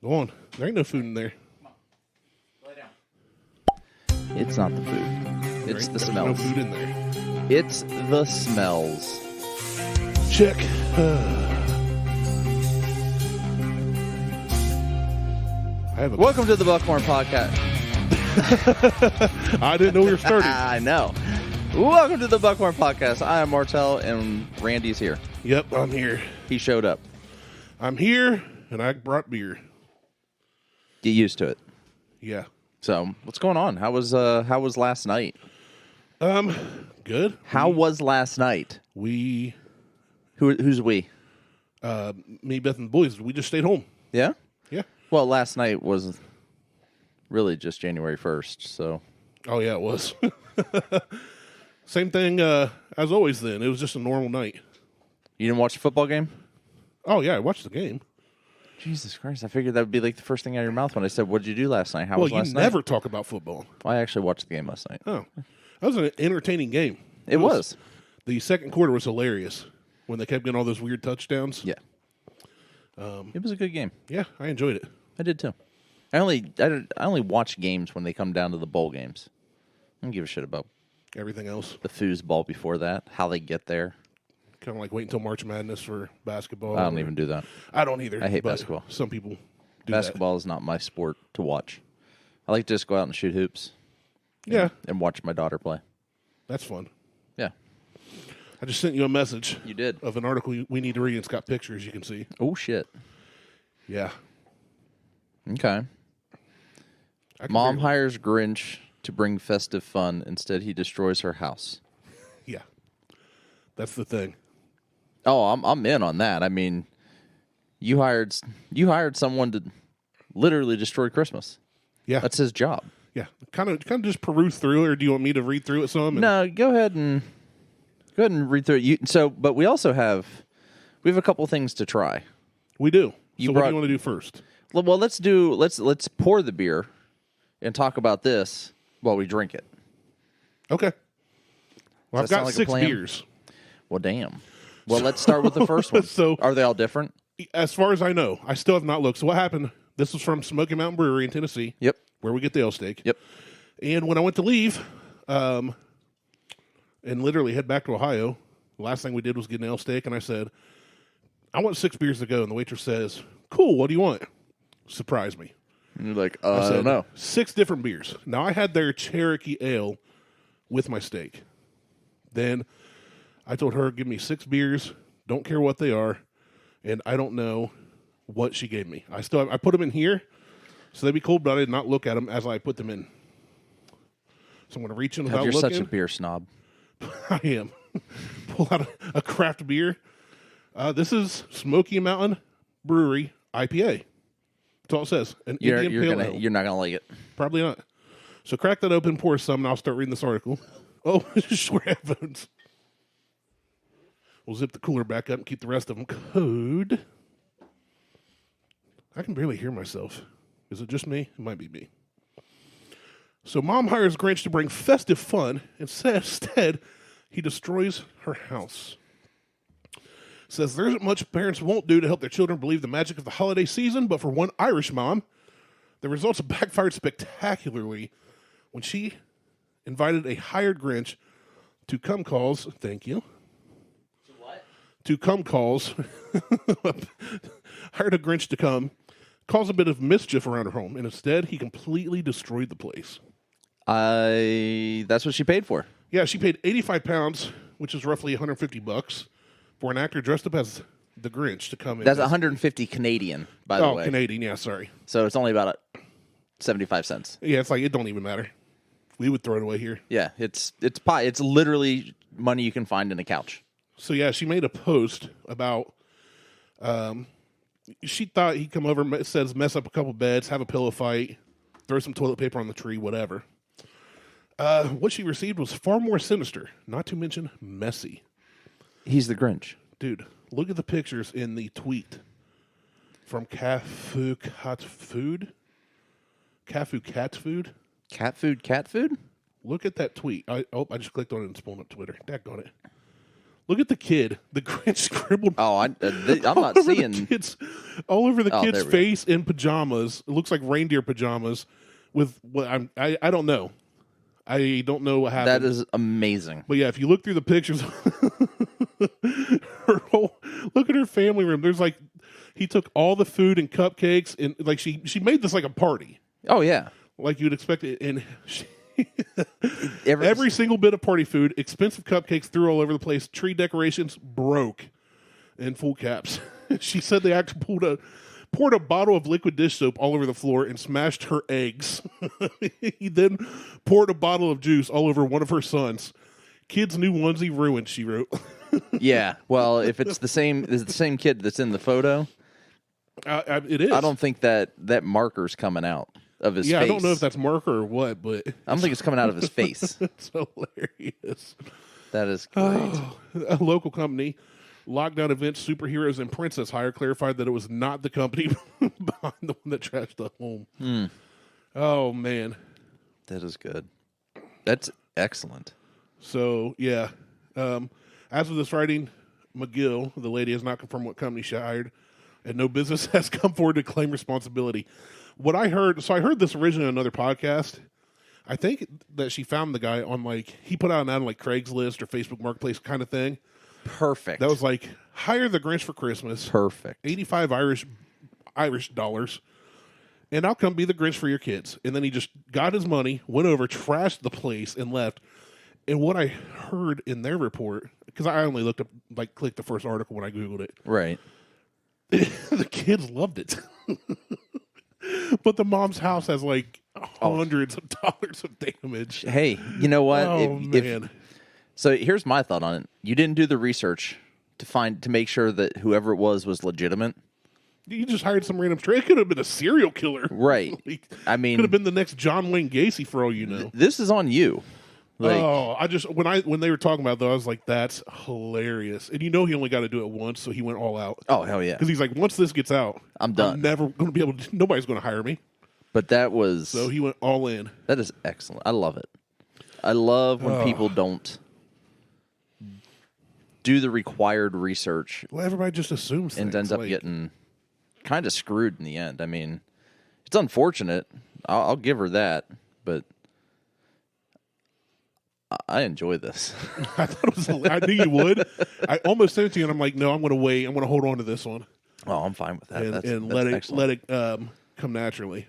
Go on. There ain't no food in there. Come on. Lay down. It's not the food. It's the smells. No food in there. It's the smells. Check. Welcome to the Buckhorn Podcast. I didn't know we were starting. I know. Welcome to the Buckhorn Podcast. I am Martelle, and Randy's here. Yep, I'm here. He showed up. I'm here, and I brought beer. Get used to it. Yeah. So, what's going on? How was last night? Good. How was last night? Who's we? Me, Beth, and the boys. We just stayed home. Yeah? Yeah. Well, last night was really just January 1st, so. Oh, yeah, it was. Same thing as always then. It was just a normal night. You didn't watch the football game? Oh, yeah, I watched the game. Jesus Christ, I figured that would be like the first thing out of your mouth when I said, what did you do last night? How was last night? Well, you never talk about football. I actually watched the game last night. Oh. That was an entertaining game. It was. The second quarter was hilarious when they kept getting all those weird touchdowns. Yeah. It was a good game. Yeah, I enjoyed it. I did too. I only watch games when they come down to the bowl games. I don't give a shit about everything else. The foosball before that, how they get there. Kind of like wait until March Madness for basketball. I don't even do that. I don't either. I hate basketball. Some people do basketball is not my sport to watch. I like to just go out and shoot hoops. Yeah. And watch my daughter play. That's fun. Yeah. I just sent you a message. You did. Of an article we need to read. It's got pictures you can see. Oh, shit. Yeah. Okay. Mom hires Grinch to bring festive fun. Instead, he destroys her house. Yeah. That's the thing. Oh, I'm in on that. I mean, you hired someone to literally destroy Christmas. Yeah. That's his job. Yeah. Kind of just peruse through it, or do you want me to read through it some? No, go ahead and read through it. But we also have a couple things to try. We do. What do you want to do first? Well, let's pour the beer and talk about this while we drink it. Okay. Well, I've got 6 beers. Well, damn. Well, let's start with the first one. So, are they all different? As far as I know, I still have not looked. So what happened? This was from Smoky Mountain Brewery in Tennessee. Yep. Where we get the ale steak. Yep. And when I went to leave, and literally head back to Ohio, the last thing we did was get an ale steak, and I said, I want 6 beers to go. And the waitress says, cool, what do you want? Surprise me. And you're like, I don't know. 6 different beers. Now, I had their Cherokee Ale with my steak. Then I told her, give me 6 beers, don't care what they are, and I don't know what she gave me. I put them in here, so they'd be cold, but I did not look at them as I put them in. So I'm going to reach in without looking. You're such a beer snob. I am. Pull out a craft beer. This is Smoky Mountain Brewery IPA. That's all it says. An Indian Pale Ale. You're not going to like it. Probably not. So crack that open, pour some, and I'll start reading this article. Oh, just wear headphones. We'll zip the cooler back up and keep the rest of them cold. I can barely hear myself. Is it just me? It might be me. So Mom hires Grinch to bring festive fun. Instead, he destroys her house. Says there isn't much parents won't do to help their children believe the magic of the holiday season, but for one Irish mom, the results backfired spectacularly when she invited a hired Grinch to come calls. Thank you. To what? To come calls. Hired a Grinch to come, cause a bit of mischief around her home, and instead he completely destroyed the place. That's what she paid for. Yeah, she paid £85, which is roughly $150, for an actor dressed up as the Grinch to come in. That's 150 Canadian, by the way. Oh, Canadian, yeah, sorry. So it's only about 75 cents. Yeah, it's like it don't even matter. We would throw it away here. Yeah, it's pie. It's literally money you can find in a couch. So yeah, she made a post about. She thought he'd come over. It says mess up a couple beds, have a pillow fight, throw some toilet paper on the tree, whatever. What she received was far more sinister, not to mention messy. He's the Grinch. Dude, look at the pictures in the tweet from Cafu Cat Food. Cafu Cat Food. Cat food, cat food? Look at that tweet. I just clicked on it and it's pulling up Twitter. Daggone it. Look at the kid. The Grinch scribbled. Oh, I'm not seeing. All over the Oh, kid's there we go. face in pajamas. It looks like reindeer pajamas with what I don't know. I don't know what happened. That is amazing. But yeah, if you look through the pictures, look at her family room. There's like, he took all the food and cupcakes and like she made this like a party. Oh yeah, Like you'd expect it, and every single bit of party food, expensive cupcakes threw all over the place, tree decorations broke, in full caps. She said they actually poured a bottle of liquid dish soap all over the floor and smashed her eggs. He then poured a bottle of juice all over one of her sons. Kid's new onesie ruined, she wrote. Yeah. Well, if it's the same kid that's in the photo, It is. I don't think that marker's coming out of his face. I don't know if that's marker or what, but I don't think it's coming out of his face. it's hilarious. That is great. A local company, Lockdown Events, Superheroes, and Princess Hire, clarified that it was not the company behind the one that trashed the home. Oh, man. That is good. That's excellent. So, yeah. As of this writing, McGill, the lady, has not confirmed what company she hired, and no business has come forward to claim responsibility. What I heard, so I heard this originally on another podcast. I think that she found the guy on he put out an ad on Craigslist or Facebook Marketplace kind of thing. Perfect. That was hire the Grinch for Christmas. Perfect. 85 Irish dollars. And I'll come be the Grinch for your kids. And then he just got his money, went over, trashed the place, and left. And what I heard in their report, because I only looked up, clicked the first article when I Googled it. Right. The kids loved it. But the mom's house has hundreds of dollars of damage. Hey, you know what? Oh, man. So here's my thought on it. You didn't do the research to make sure that whoever it was legitimate. You just hired some random It could have been a serial killer. Right. I mean, could have been the next John Wayne Gacy for all you know. This is on you. When they were talking about it, though, I was like, that's hilarious. And he only got to do it once, so he went all out. Oh, hell yeah. Because he's like, once this gets out, I'm done. I'm never going to be able to, nobody's going to hire me. But that was... So he went all in. That is excellent. I love it. I love when people don't do the required research. Well, everybody just assumes and things. ends up getting kind of screwed in the end. I mean, it's unfortunate. I'll give her that, but I enjoy this. I thought it was. I knew you would. I almost sent it to you, and I'm like, no, I'm going to wait. I'm going to hold on to this one. Oh, I'm fine with that. And that's let it come naturally.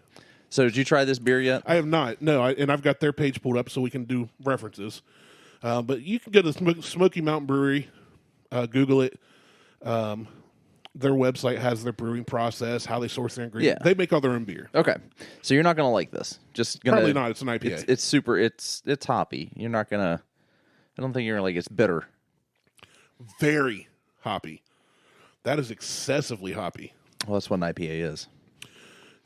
So, did you try this beer yet? I have not. No, and I've got their page pulled up so we can do references. But you can go to Smoky Mountain Brewery. Google it. Their website has their brewing process, how they source their ingredients. Yeah. They make all their own beer. Okay, so you're not gonna like this. Probably not. It's an IPA. It's super. It's hoppy. You're not gonna. I don't think you're gonna like. It's bitter. Very hoppy. That is excessively hoppy. Well, that's what an IPA is.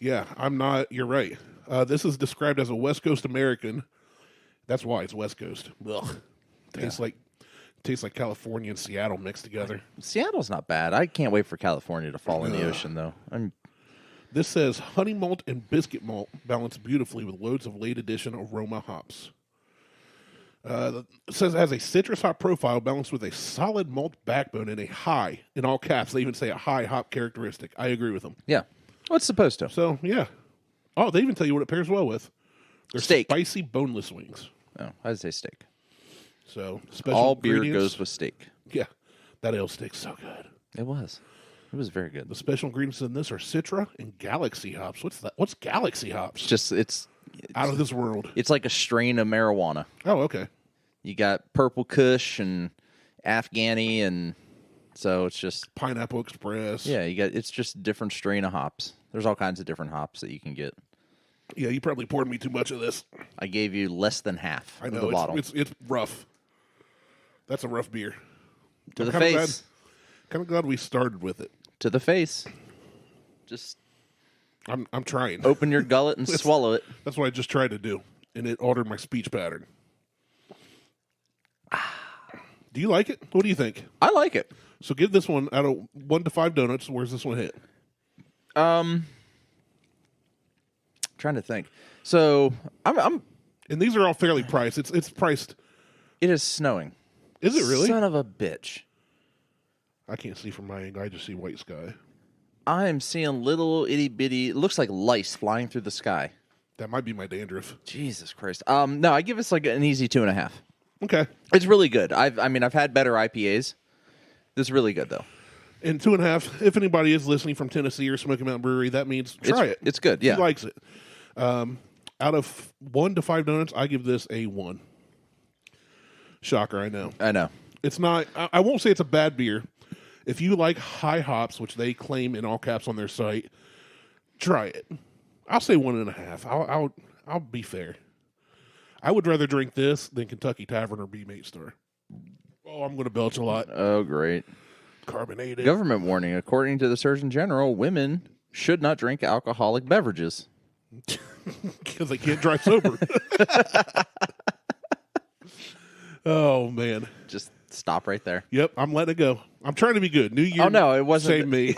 Yeah, I'm not. You're right. This is described as a West Coast American. That's why it's West Coast. Ugh. Tastes like California and Seattle mixed together. Seattle's not bad. I can't wait for California to fall in the ocean, though. This says honey malt and biscuit malt balanced beautifully with loads of late edition aroma hops. It says it has a citrus hop profile balanced with a solid malt backbone and a high, in all caps, they even say a high hop characteristic. I agree with them. Yeah. Well, it's supposed to. So, yeah. Oh, they even tell you what it pairs well with. They're steak. Spicy boneless wings. Oh, I'd say steak. So, special all beer ingredients. goes with steak. Yeah. That ale steak's so good. It was very good. The special ingredients in this are Citra and Galaxy hops. What's that? What's Galaxy hops? It's out of this world. It's like a strain of marijuana. Oh, okay. You got Purple Kush and Afghani, and so it's just Pineapple Express. Yeah, it's just a different strain of hops. There's all kinds of different hops that you can get. Yeah, you probably poured me too much of this. I gave you less than half of the bottle. It's rough. That's a rough beer. To the face. Kind of glad we started with it. To the face. Just I'm trying. Open your gullet and swallow it. That's what I just tried to do, and it altered my speech pattern. Do you like it? What do you think? I like it. So give this one out of 1 to 5 donuts. Where's this one hit? Trying to think. So I'm and these are all fairly priced. It's priced. It is snowing. Is it really? Son of a bitch. I can't see from my angle. I just see white sky. I'm seeing little itty bitty. It looks like lice flying through the sky. That might be my dandruff. Jesus Christ. No, I give this like an easy 2.5. Okay. It's really good. I've had better IPAs. This is really good though. And 2.5. If anybody is listening from Tennessee or Smoky Mountain Brewery, that means try it. It's good. Yeah. He likes it. Out of 1 to 5 donuts, I give this a 1. Shocker, I know. I know. It's not. I won't say it's a bad beer. If you like high hops, which they claim in all caps on their site, try it. I'll say 1.5. I'll be fair. I would rather drink this than Kentucky Tavern or B-Mate Star. Oh, I'm going to belch a lot. Oh, great. Carbonated. Government warning. According to the Surgeon General, women should not drink alcoholic beverages. Because they can't drive sober. Oh, man. Just stop right there. Yep, I'm letting it go. I'm trying to be good. New Year. Oh, no, it wasn't. Same me.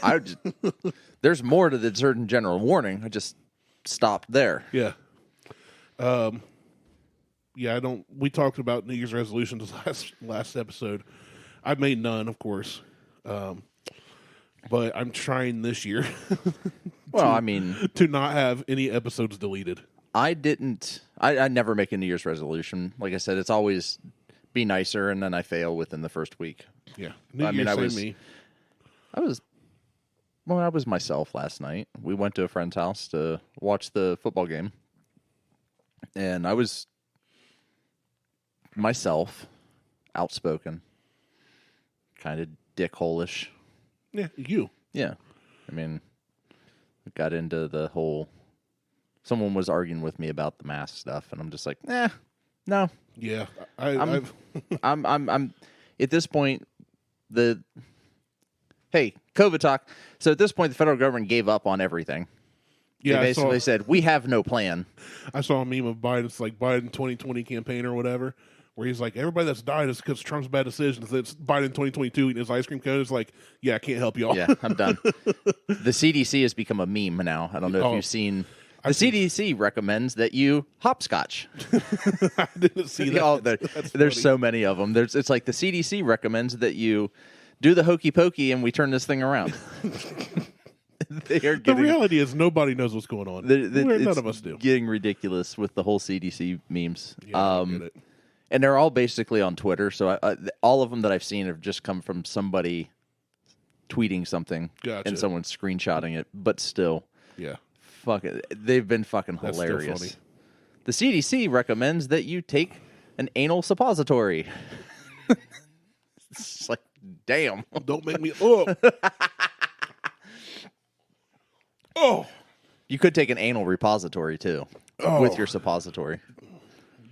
There's more to the Surgeon General warning. I just stopped there. Yeah. Yeah, I don't. We talked about New Year's resolutions last episode. I've made none, of course. But I'm trying this year. to not have any episodes deleted. I never make a New Year's resolution. Like I said, it's always be nicer, and then I fail within the first week. Yeah. I was myself last night. We went to a friend's house to watch the football game. And I was myself, outspoken, kind of dickhole-ish. Yeah, you. Yeah. I mean, got into the whole... Someone was arguing with me about the mask stuff, and I'm just like, no. Yeah. I'm at this point, COVID talk. So at this point, the federal government gave up on everything. Yeah, they basically said, we have no plan. I saw a meme of Biden. It's like Biden 2020 campaign or whatever, where he's like, everybody that's died is because Trump's bad decisions. It's Biden 2022 eating his ice cream cone. It's like, yeah, I can't help y'all. Yeah, I'm done. The CDC has become a meme now. I don't know if you've seen... The CDC recommends that you hopscotch. I didn't see that. There's so many of them. It's like the CDC recommends that you do the hokey pokey and we turn this thing around. The reality is nobody knows what's going on. None of us do. Getting ridiculous with the whole CDC memes. Yeah, I get it. And they're all basically on Twitter. So all of them that I've seen have just come from somebody tweeting something and someone screenshotting it. But still. Yeah. Fuck it. They've been fucking hilarious. That's still funny. The CDC recommends that you take an anal suppository. It's like, damn. Don't make me. Oh. You could take an anal repository too with your suppository.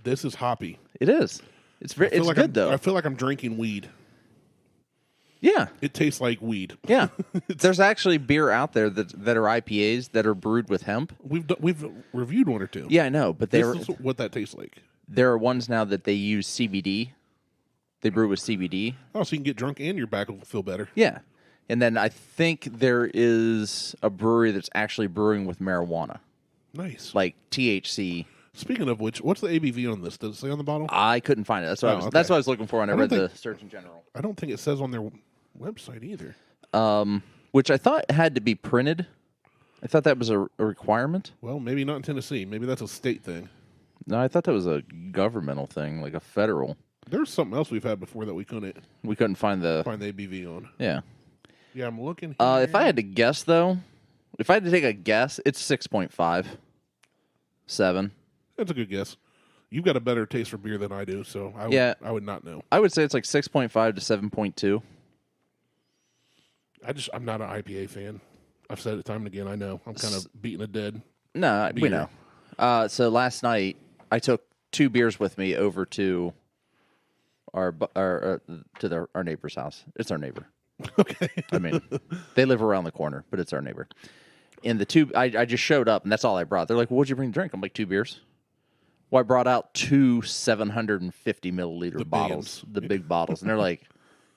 This is hoppy. It is. It's good though. I feel like I'm drinking weed. Yeah. It tastes like weed. Yeah. There's actually beer out there that are IPAs that are brewed with hemp. We've reviewed one or two. Yeah, I know, but this is what that tastes like. There are ones now that they use CBD. They brew with CBD. Oh, so you can get drunk and your back will feel better. Yeah. And then I think there is a brewery that's actually brewing with marijuana. Nice. Like THC. Speaking of which, what's the ABV on this? Does it say on the bottle? I couldn't find it. That's what I was looking for when I read the Surgeon General. I don't think it says on their website either. Which I thought had to be printed. I thought that was a requirement. Well, maybe not in Tennessee. Maybe that's a state thing. No, I thought that was a governmental thing, like a federal. There's something else we've had before that we couldn't find the ABV on. Yeah. Yeah, I'm looking here. If I had to guess, though, if I had to take a guess, it's 6.5. 7. That's a good guess. You've got a better taste for beer than I do, so I would not know. I would say it's like 6.5 to 7.2. I'm not an IPA fan. I've said it time and again. I know. I'm kind of beating a dead. No, we know. So last night I took 2 beers with me over to our neighbor's house. It's our neighbor. Okay. I mean, they live around the corner, but it's our neighbor. And the 2, I just showed up, and that's all I brought. They're like, well, what'd you bring to drink? I'm like, 2 beers. Well, I brought out 2 750 milliliter bottles, the big bottles. And they're like,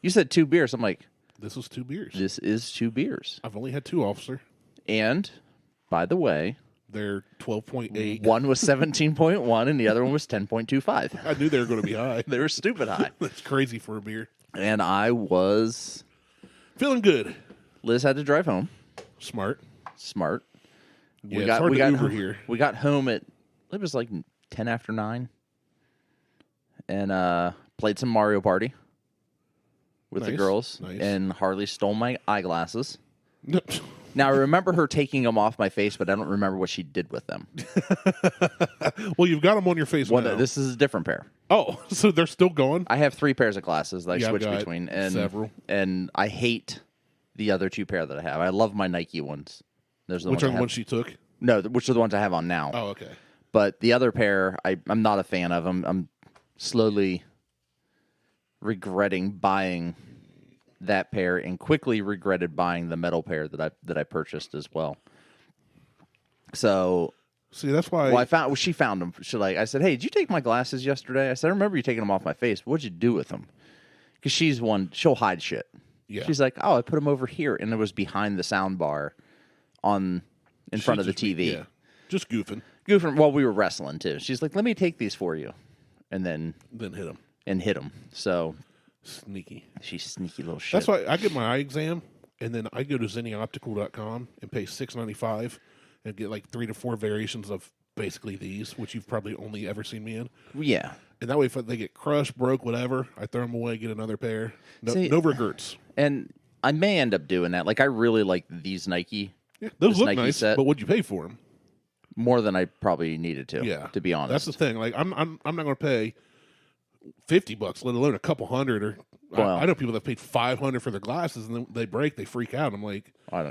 you said 2 beers. I'm like, this is 2 beers. This is 2 beers. I've only had 2, officer. And, by the way, they're 12.8. One was 17.1, and the other one was 10.25. I knew they were going to be high. They were stupid high. That's crazy for a beer. And I was Feeling good. Liz had to drive home. Smart. We Yeah, it's hard to Uber here. We got home it was like 10 after 9. And played some Mario Party with the girls. Nice. And Harley stole my eyeglasses. Now, I remember her taking them off my face, but I don't remember what she did with them. Well, you've got them on your face now. This is a different pair. Oh, so they're still gone? I have 3 pairs of glasses that I switch between. And several. And I hate the other 2 pair that I have. I love my Nike ones. Those are the Which are the ones ones she took? No, which are the ones I have on now. Oh, okay. But the other pair, I'm not a fan of. I'm slowly regretting buying that pair, and quickly regretted buying the metal pair that I purchased as well. So, see, that's why. Well, she found them. I said, "Hey, did you take my glasses yesterday?" I said, "I remember you taking them off my face. What'd you do with them?" Because she'll hide shit. Yeah. She's like, "Oh, I put them over here," and it was behind the sound bar, in front of the TV. Yeah, just goofing. While we were wrestling too. She's like, "Let me take these for you," and then hit them. So. Sneaky. She's sneaky little shit. That's why I get my eye exam, and then I go to zennyoptical.com and pay $6.95 and get like 3 to 4 variations of basically these, which you've probably only ever seen me in. Yeah. And that way, if they get crushed, broke, whatever, I throw them away, get another pair. No regrets. And I may end up doing that. Like, I really like these Nike. Yeah, those look Nike nice, set. but what'd you pay for them? More than I probably needed to. Yeah, to be honest. That's the thing. Like, I'm not going to pay $50, let alone a couple hundred. Or I know people that paid $500 for their glasses, and then they break, they freak out. I'm like, I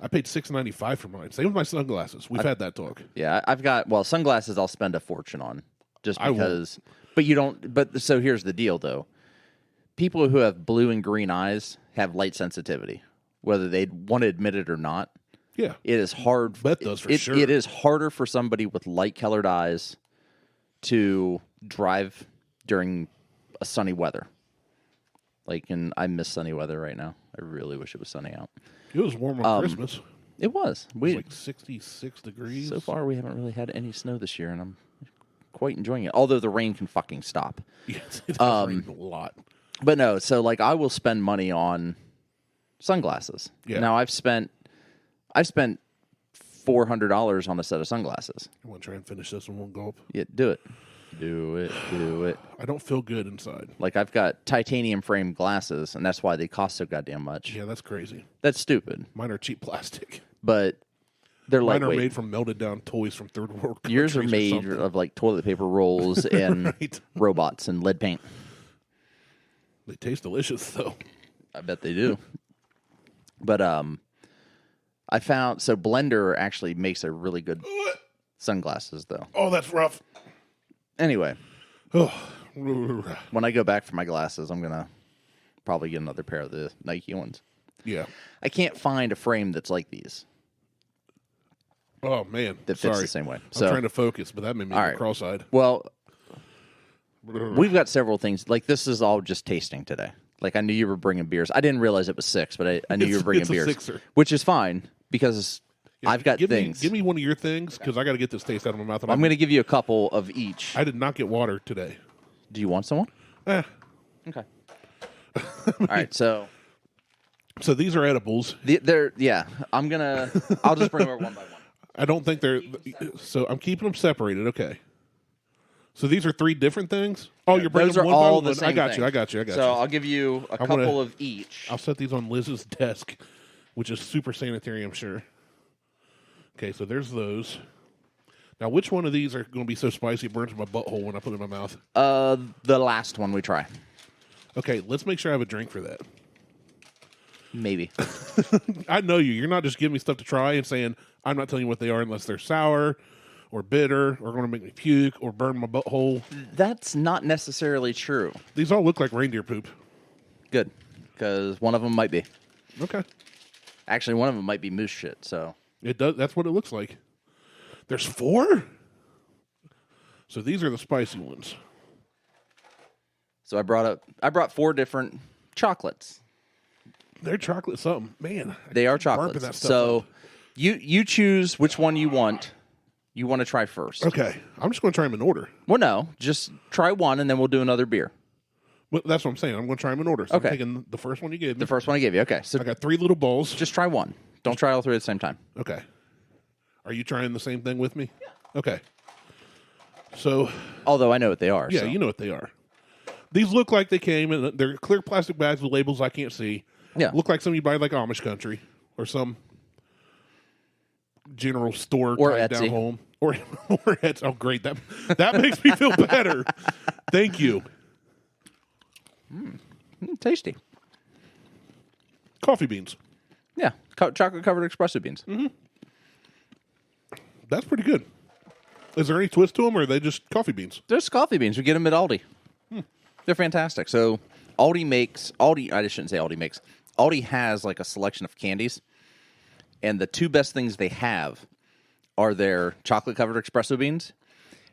paid $6.95 for mine. Same with my sunglasses. We've had that talk. Yeah, I've got sunglasses. I'll spend a fortune on just because. But you don't. But so here's the deal, though. People who have blue and green eyes have light sensitivity, whether they want to admit it or not. Yeah, it is hard. Bet does for sure. It is harder for somebody with light colored eyes to drive during a sunny weather. And I miss sunny weather right now. I really wish it was sunny out. It was warm on Christmas. It was. It was like 66 degrees. So far, we haven't really had any snow this year, and I'm quite enjoying it. Although the rain can fucking stop. Yes, it has rained a lot. But no, so I will spend money on sunglasses. Yeah. Now I've spent $400 on a set of sunglasses. I want to try and finish this in one gulp. Yeah, do it. Do it. I don't feel good inside. Like, I've got titanium frame glasses, and that's why they cost so goddamn much. Yeah, that's crazy. That's stupid. Mine are cheap plastic. But they're Mine lightweight. are made from melted down toys from third world countries. Yours are made of toilet paper rolls and Right. robots and lead paint. They taste delicious, though. I bet they do. But I found Blender actually makes a really good sunglasses, though. Oh, that's rough. Anyway, Oh. when I go back for my glasses, I'm gonna probably get another pair of the Nike ones. Yeah. I can't find a frame that's like these Oh, man. that fits Sorry. the same way. I'm So, trying to focus, but that made me all go right. cross-eyed. well, we've got several things. Like, this is all just tasting today. Like, I knew you were bringing beers. I didn't realize it was 6, but I knew you were bringing it's a beers, sixer. which is fine because I've got things. Give me one of your things, because I got to get this taste out of my mouth. And I'm going to give you a couple of each. I did not get water today. Do you want someone? Eh. Okay. All right, so these are edibles. I'll just bring them over one by one. I don't think they're... So I'm keeping them separated. Okay. So these are 3 different things? Oh, you're bringing Those are them one by all one? the same I got thing. you. So I'll give you a couple of each. I'll set these on Liz's desk, which is super sanitary, I'm sure. Okay, so there's those. Now, which one of these are going to be so spicy it burns my butthole when I put it in my mouth? The last one we try. Okay, let's make sure I have a drink for that. Maybe. I know you. You're not just giving me stuff to try and saying, I'm not telling you what they are unless they're sour or bitter or going to make me puke or burn my butthole. That's not necessarily true. These all look like reindeer poop. Good, because one of them might be. Okay. Actually, one of them might be moose shit, so. It does. That's what it looks like. There's 4? So these are the spicy ones. So I brought 4 different chocolates. They're chocolate something. Man. They are burping chocolates. that stuff So up. you choose which one you want. You want to try first. Okay. I'm just going to try them in order. Well, no. Just try one, and then we'll do another beer. Well, that's what I'm saying. I'm going to try them in order. So Okay. I'm taking the first one you gave me. The first one I gave you. Okay. So I got 3 little bowls. just try one. Don't try all 3 at the same time. Okay. Are you trying the same thing with me? Yeah. Okay. So. Although I know what they are. Yeah, so. you know what they are. These look like they came in. They're clear plastic bags with labels I can't see. Yeah. Look like some you buy like Amish country or some general store Or type Etsy. down home. Or Etsy. Oh, great. That makes me feel better. Thank you. Tasty. Coffee beans. Yeah. Chocolate covered espresso beans. Mm-hmm. That's pretty good. Is there any twist to them, or are they just coffee beans? There's coffee beans. We get them at Aldi. They're fantastic. So I just shouldn't say Aldi makes. Aldi has like a selection of candies. And the 2 best things they have are their chocolate covered espresso beans,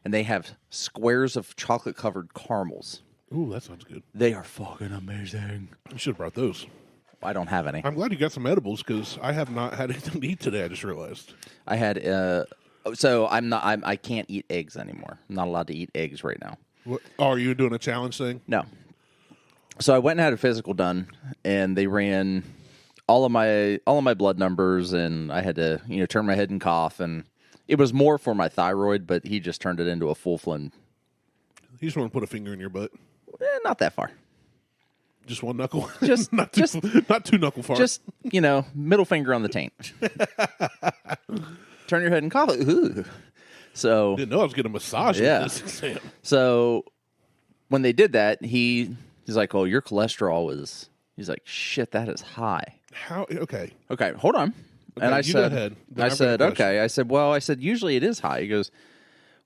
and they have squares of chocolate covered caramels. Ooh, that sounds good. They are fucking amazing. You should have brought those. I don't have any. I'm glad you got some edibles because I have not had anything to eat today. I just realized. I had so I can't eat eggs anymore. I'm not allowed to eat eggs right now. What, are you doing a challenge thing? No. So I went and had a physical done, and they ran all of my blood numbers, and I had to turn my head and cough, and it was more for my thyroid, but he just turned it into a full-blown. You just want to put a finger in your butt. Not that far. Just one knuckle. Just not 2 knuckle far. Just middle finger on the taint. Turn your head and cough. Ooh. So didn't know I was getting a massage. Yeah. With this exam. So when they did that, he's like, "Oh, your cholesterol was." He's like, "Shit, that is high." How? Okay. Okay, hold on. Okay, and I you go said, ahead. I said, okay. I said, well, usually it is high. He goes,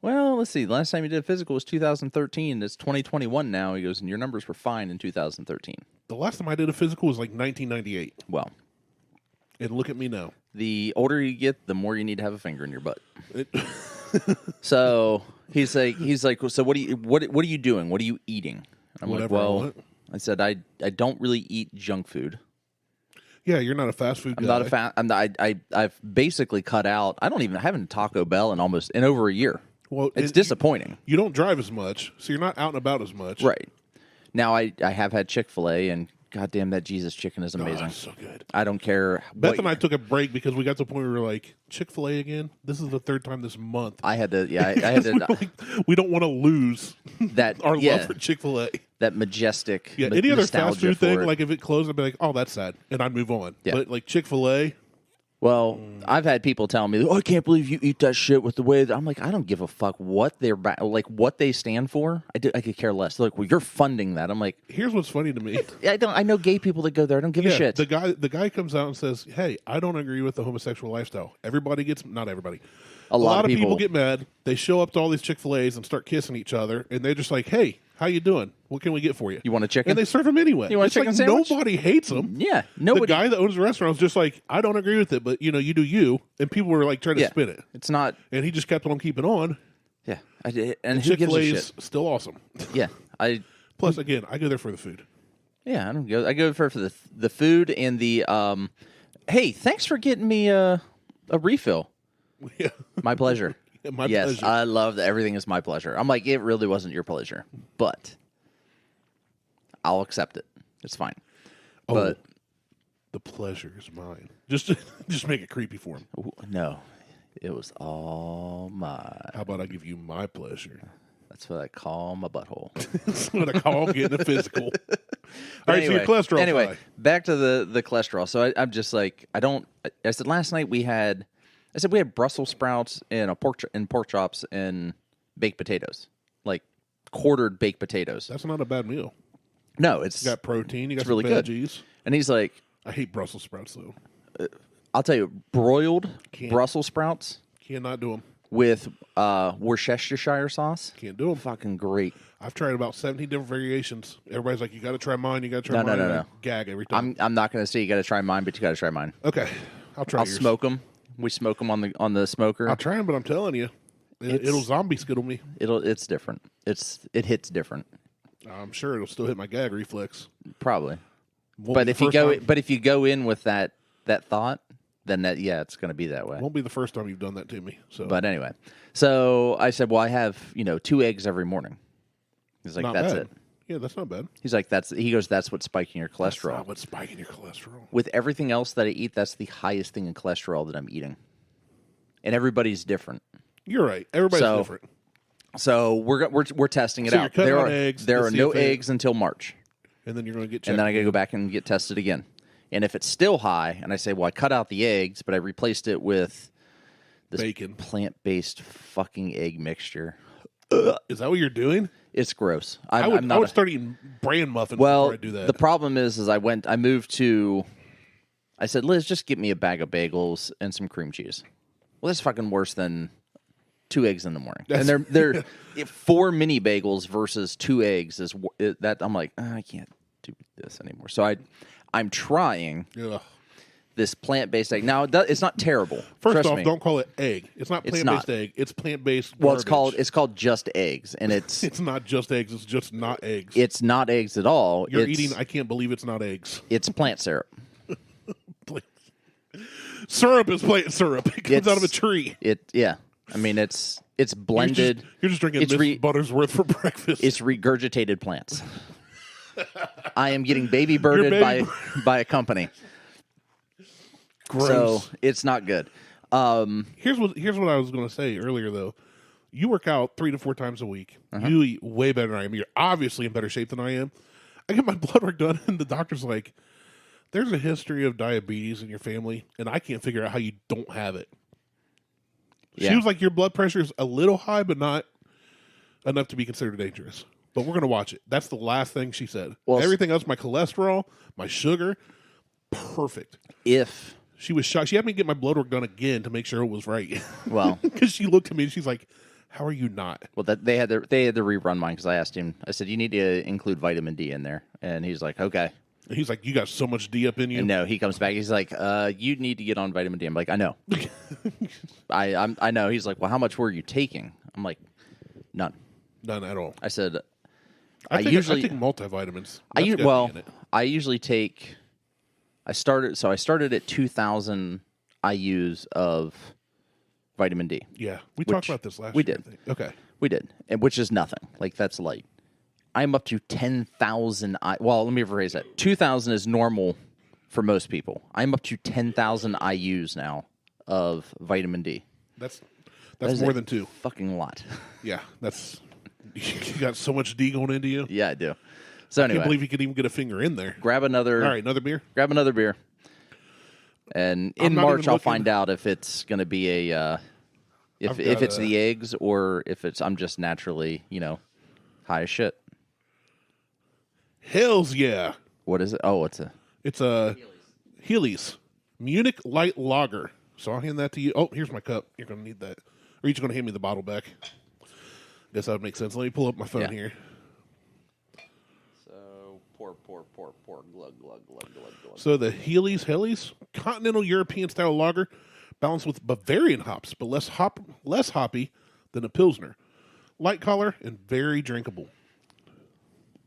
well, let's see. Last time you did a physical was 2013. It's 2021 now. He goes, and your numbers were fine in 2013. The last time I did a physical was like 1998. Well, and look at me now. The older you get, the more you need to have a finger in your butt. So he's like, so what are you doing? What are you eating? I'm Whatever like, I well, want. I said, I don't really eat junk food. Yeah, you're not a fast food guy. I'm not a fan. I've basically cut out. I haven't Taco Bell in over a year. Well, it's disappointing. You don't drive as much, so you're not out and about as much. Right. Now I have had Chick-fil-A, and goddamn, that Jesus chicken is amazing. Oh, it's so good. I don't care. Beth and I took a break because we got to the point where we were like, Chick-fil-A again? This is the 3rd time this month. I had to. Yeah, I had to. Like, we don't want to lose that our love for Chick-fil-A. That majestic. Yeah, any other fast food thing, it. like if it closed, I'd be like, oh, that's sad, and I'd move on. Yeah. But like Chick-fil-A. Well, I've had people tell me, "Oh, I can't believe you eat that shit with the way that." I'm like, I don't give a fuck what what they stand for. I could care less. They're like, well, you're funding that. I'm like, here's what's funny to me. I know gay people that go there. I don't give a shit. The guy comes out and says, "Hey, I don't agree with the homosexual lifestyle." Not everybody. A lot of people get mad. They show up to all these Chick-fil-A's and start kissing each other, and they're just like, "Hey, how you doing? What can we get for you? You want a chicken?" And they serve them anyway. You want it's a chicken like sandwich? Nobody hates them. Yeah, nobody. The guy that owns the restaurant was just like, "I don't agree with it, but you do you." And people were like trying to spin it. It's not. And he just kept on keeping on. Yeah, I did. And who gives a Chick-fil-A is shit? still awesome. Yeah, Plus, again, I go there for the food. Yeah, I don't go. I go for the food and the. Hey, thanks for getting me a refill. Yeah, my pleasure. My yes, pleasure. I love that everything is my pleasure. I'm like, it really wasn't your pleasure, but I'll accept it. It's fine. Oh, but the pleasure is mine. Just make it creepy for him. No, it was all mine. How about I give you my pleasure? That's what I call my butthole. That's what I call getting a physical. All right, so your cholesterol. Anyway, back to the cholesterol. So I'm just like, I said last night we had Brussels sprouts and pork chops and baked potatoes, like quartered baked potatoes. That's not a bad meal. No, it's you got protein. You got some really veggies. Good. And he's like, I hate Brussels sprouts though. I'll tell you, broiled Brussels sprouts. Cannot do them with Worcestershire sauce. Can't do them. Fucking great. I've tried about 17 different variations. Everybody's like, you got to try mine. You got to try mine. No. Gag every time. I'm not going to say you got to try mine, but you got to try mine. Okay, I'll try. I'll smoke them. We smoke them on the smoker. I'll try them, but I'm telling you, it'll zombie skittle me. It's different. It hits different. I'm sure it'll still hit my gag reflex. Probably. Won't but if you go in with that thought, then it's going to be that way. Won't be the first time you've done that to me. So, but anyway, so I said, well, I have 2 eggs every morning. He's like, Not that's bad. it. Yeah, that's not bad. He's like, that's what's spiking your cholesterol. That's not what's spiking your cholesterol. With everything else that I eat, that's the highest thing in cholesterol that I'm eating. And everybody's different. You're right. Everybody's different. So we're testing it out. There are no eggs until March. And then you're going to get checked. And then I got to go back and get tested again. And if it's still high, and I say, well, I cut out the eggs, but I replaced it with this bacon, plant-based fucking egg mixture. Is that what you're doing? It's gross. I would start eating bran muffins before I do that. The problem is I said, Liz, just get me a bag of bagels and some cream cheese. Well, that's fucking worse than 2 eggs in the morning. And they're 4 mini bagels versus 2 eggs is that I'm like, I can't do this anymore. So I'm trying this plant-based egg. Now it's not terrible. First off, don't call it egg. It's not plant-based egg. It's plant-based. Well, garbage. it's called just eggs, and it's it's not just eggs. It's just not eggs. It's not eggs at all. You're eating. I can't believe it's not eggs. It's plant syrup. Syrup is plant syrup. It comes out of a tree. I mean, it's blended. You're just drinking Miss Buttersworth for breakfast. It's regurgitated plants. I am getting baby birded by a company. Gross. So it's not good. Here's what I was going to say earlier, though. You work out 3 to 4 times a week. You eat way better than I am. You're obviously in better shape than I am. I get my blood work done, and the doctor's like, there's a history of diabetes in your family, and I can't figure out how you don't have it. She was like, your blood pressure is a little high, but not enough to be considered dangerous. But we're going to watch it. That's the last thing she said. Well, everything else, my cholesterol, my sugar, perfect. She was shocked. She had me get my blood work done again to make sure it was right. Well, because she looked at me and she's like, "How are you not?" Well, they had to rerun mine because I asked him. I said, "You need to include vitamin D in there," and he's like, "Okay." And he's like, "You got so much D up in you." And no, he comes back. He's like, "You need to get on vitamin D." I'm like, "I know." I know. He's like, "Well, how much were you taking?" I'm like, "None." None at all. I said, I usually take multivitamins. I usually take. I started at 2,000 IUs of vitamin D. Yeah, we talked about this last year. We did. Okay. We did, which is nothing. Like, that's light. I'm up to 10,000. Well, let me rephrase that. 2,000 is normal for most people. I'm up to 10,000 IUs now of vitamin D. That's more than 2. Fucking lot. Yeah, you got so much D going into you. Yeah, I do. So anyway, I can't believe you could even get a finger in there. Grab another. All right, another beer. Grab another beer. And in March, I'll find out if it's going to be if it's the eggs or if I'm just naturally, high as shit. Hells yeah! What is it? Oh, it's a Healy's Munich Light Lager. So I'll hand that to you. Oh, here's my cup. You're going to need that. Or you're just going to hand me the bottle back. Guess that would make sense. Let me pull up my phone here. Pour, glug, glug, glug, glug, glug. So the Healy's continental European style lager, balanced with Bavarian hops, but less hoppy than a Pilsner. Light color and very drinkable.